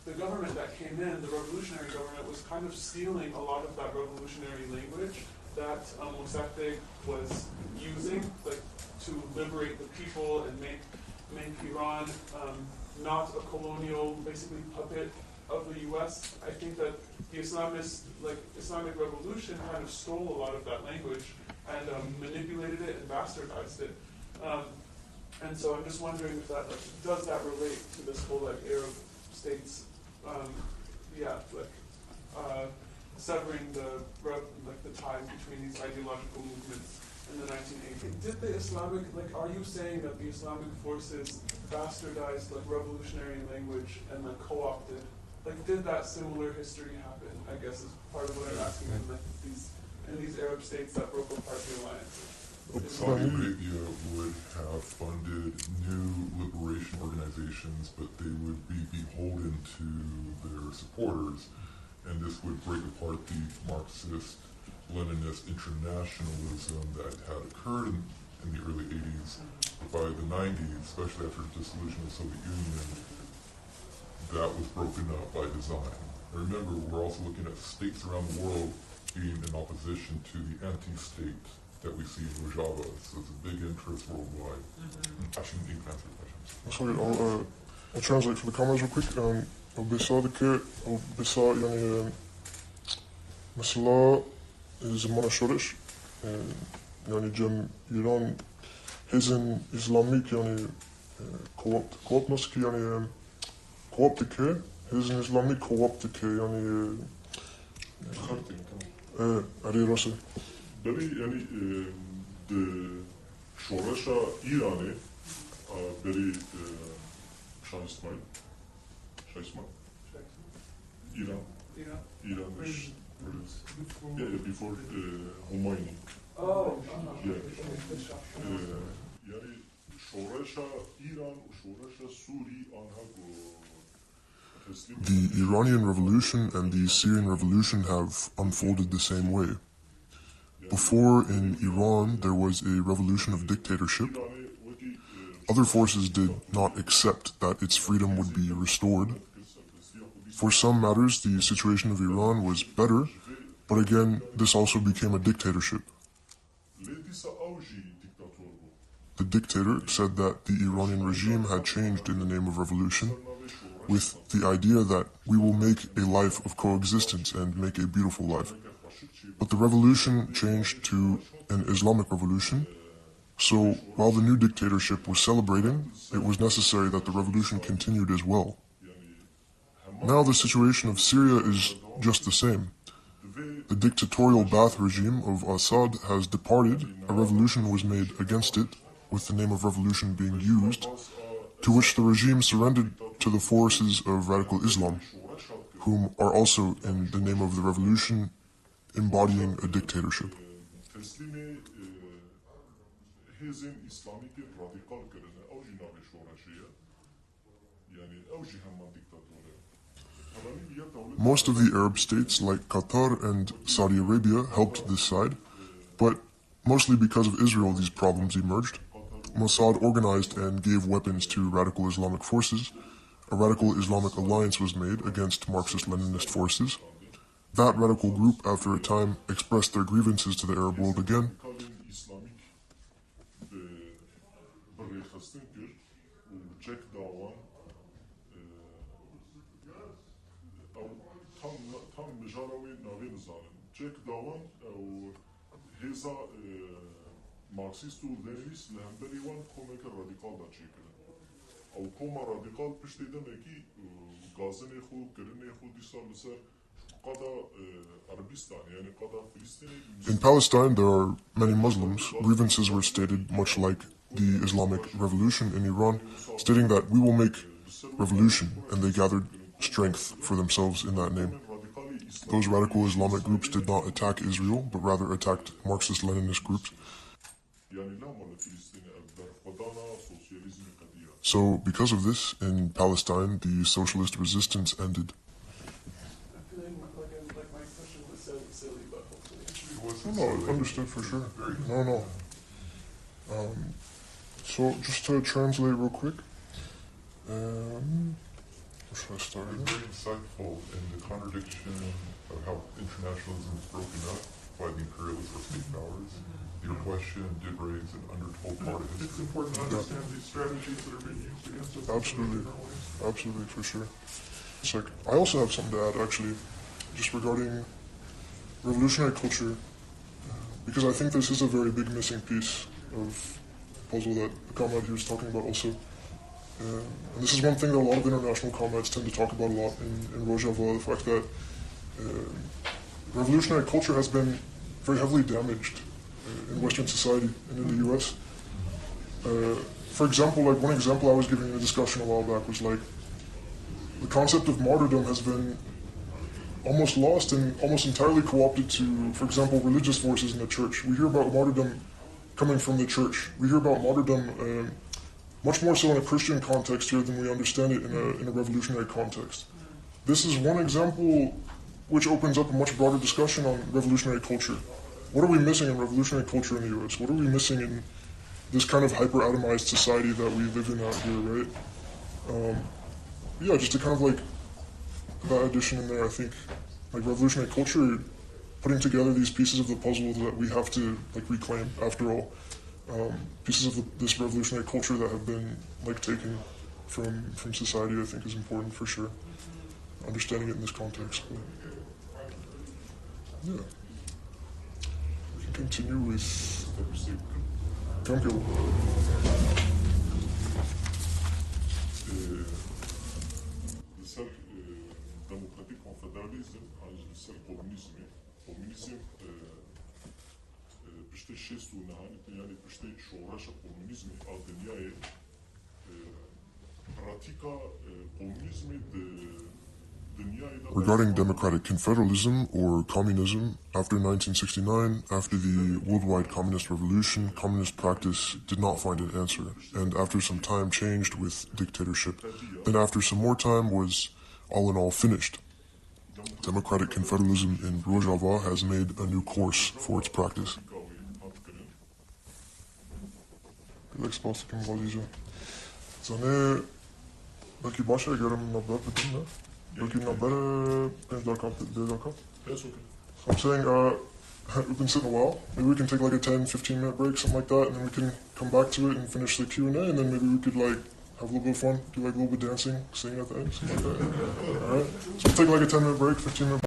the government that came in, the revolutionary government, was kind of stealing a lot of that revolutionary language that Mossadegh was using, like to liberate the people and make Iran not a colonial, basically puppet of the U.S. I think that the Islamic Revolution kind of stole a lot of that language and manipulated it and bastardized it. And so I'm just wondering if that, does that relate to this whole Arab states, severing the ties between these ideological movements in the 1980s? Did the Islamic, are you saying that the Islamic forces bastardized revolutionary language and co-opted? Did that similar history happen? I guess is part of what I'm asking in these Arab states that broke apart the alliance. Saudi Arabia would have funded new liberation organizations, but they would be beholden to their supporters, and this would break apart the Marxist Leninist internationalism that had occurred in the early 80s. But by the 90s, especially after the dissolution of the Soviet Union, that was broken up by design. And remember, we're also looking at states around the world being in opposition to the anti-state that we see in Rojava. So it's a big interest worldwide. I shouldn't even answer the questions. Sorry, I'll translate for the comments real quick. بسا يعني مثلا زمان شورش يعني جم إيران هزن إسلاميك يعني كواب نسك يعني كواب تكي هزن إسلاميك كواب تكي يعني خرطي كمان أري راسي بلی یعنی شورش ایرانی بری شایستمان ایرانش before Khomeini. یعنی شورش ایران و شورش سوری آنها The Iranian Revolution and the Syrian Revolution have unfolded the same way. Before, in Iran, there was a revolution of dictatorship. Other forces did not accept that its freedom would be restored. For some matters, the situation of Iran was better, but again, this also became a dictatorship. The dictator said that the Iranian regime had changed in the name of revolution, with the idea that we will make a life of coexistence and make a beautiful life. But the revolution changed to an Islamic revolution, so while the new dictatorship was celebrating, it was necessary that the revolution continued as well. Now the situation of Syria is just the same. The dictatorial Ba'ath regime of Assad has departed, a revolution was made against it, with the name of revolution being used, to which the regime surrendered to the forces of radical Islam, whom are also, in the name of the revolution, embodying a dictatorship. Most of the Arab states like Qatar and Saudi Arabia helped this side, but mostly because of Israel these problems emerged. Mossad organized and gave weapons to radical Islamic forces, a radical Islamic alliance was made against Marxist-Leninist forces. That radical group, after a time, expressed their grievances to the Arab world again. ماركسيست ولينينيست لهمبري وان كوميك الراديكال دا تشيكل او كوما راديكال بشتي دمكي غازني خو كرني خو دي صار لسر قضا عربستان يعني قضا فلسطيني. In Palestine, there are many Muslims. Grievances were stated much like the Islamic Revolution in Iran, stating that we will make revolution, and they gathered strength for themselves in that name. Those radical Islamic groups did not attack Israel, but rather attacked Marxist-Leninist groups. So, because of this, in Palestine, the socialist resistance ended. I'm feeling like my question was so silly, but hopefully. No, understood for sure. No. So, just to translate real quick. Where should I start? It's very insightful in the contradiction of how internationalism is broken up by the imperialist or state powers. Your question did raise an undertold part of It's history. important to understand these strategies that are being used against us. Absolutely, for sure. It's like, I also have something to add, actually, just regarding revolutionary culture, because I think this is a very big missing piece of puzzle that the comrade he was talking about also. And this is one thing that a lot of international comrades tend to talk about a lot in Rojava, the fact that revolutionary culture has been very heavily damaged in Western society and in the US. For example, like one example I was giving in a discussion a while back was like, the concept of martyrdom has been almost lost and almost entirely co-opted to, for example, religious forces in the church. We hear about martyrdom coming from the church. We hear about martyrdom much more so in a Christian context here than we understand it in a revolutionary context. This is one example which opens up a much broader discussion on revolutionary culture. What are we missing in revolutionary culture in the US? What are we missing in this kind of hyper-atomized society that we live in out here, right? Yeah, just to kind of like, that addition in there, I think, like revolutionary culture, putting together these pieces of the puzzle that we have to like reclaim, after all. Pieces of this revolutionary culture that have been like taken from society, I think is important for sure. Understanding it in this context, but yeah. We can continue with Campbell. لسر ديمقراطيك كونفدراليزم عايز لسر كومونيزم بشتي شيستو نهاني يعني بشتي شورش كومونيزم على الدنيا براتيكا كومونيزم Regarding democratic confederalism or communism, after 1969, after the worldwide communist revolution, communist practice did not find an answer, and after some time changed with dictatorship. Then after some more time was all in all finished. Democratic confederalism in Rojava has made a new course for its practice. I'm saying, we've been sitting a while. Maybe we can take like a 10-15 minute break, something like that, and then we can come back to it and finish the Q&A, and then maybe we could like have a little bit of fun, do like a little bit of dancing, singing at the end, something like that. Alright? So we'll take like a 10-minute break, 15-minute break.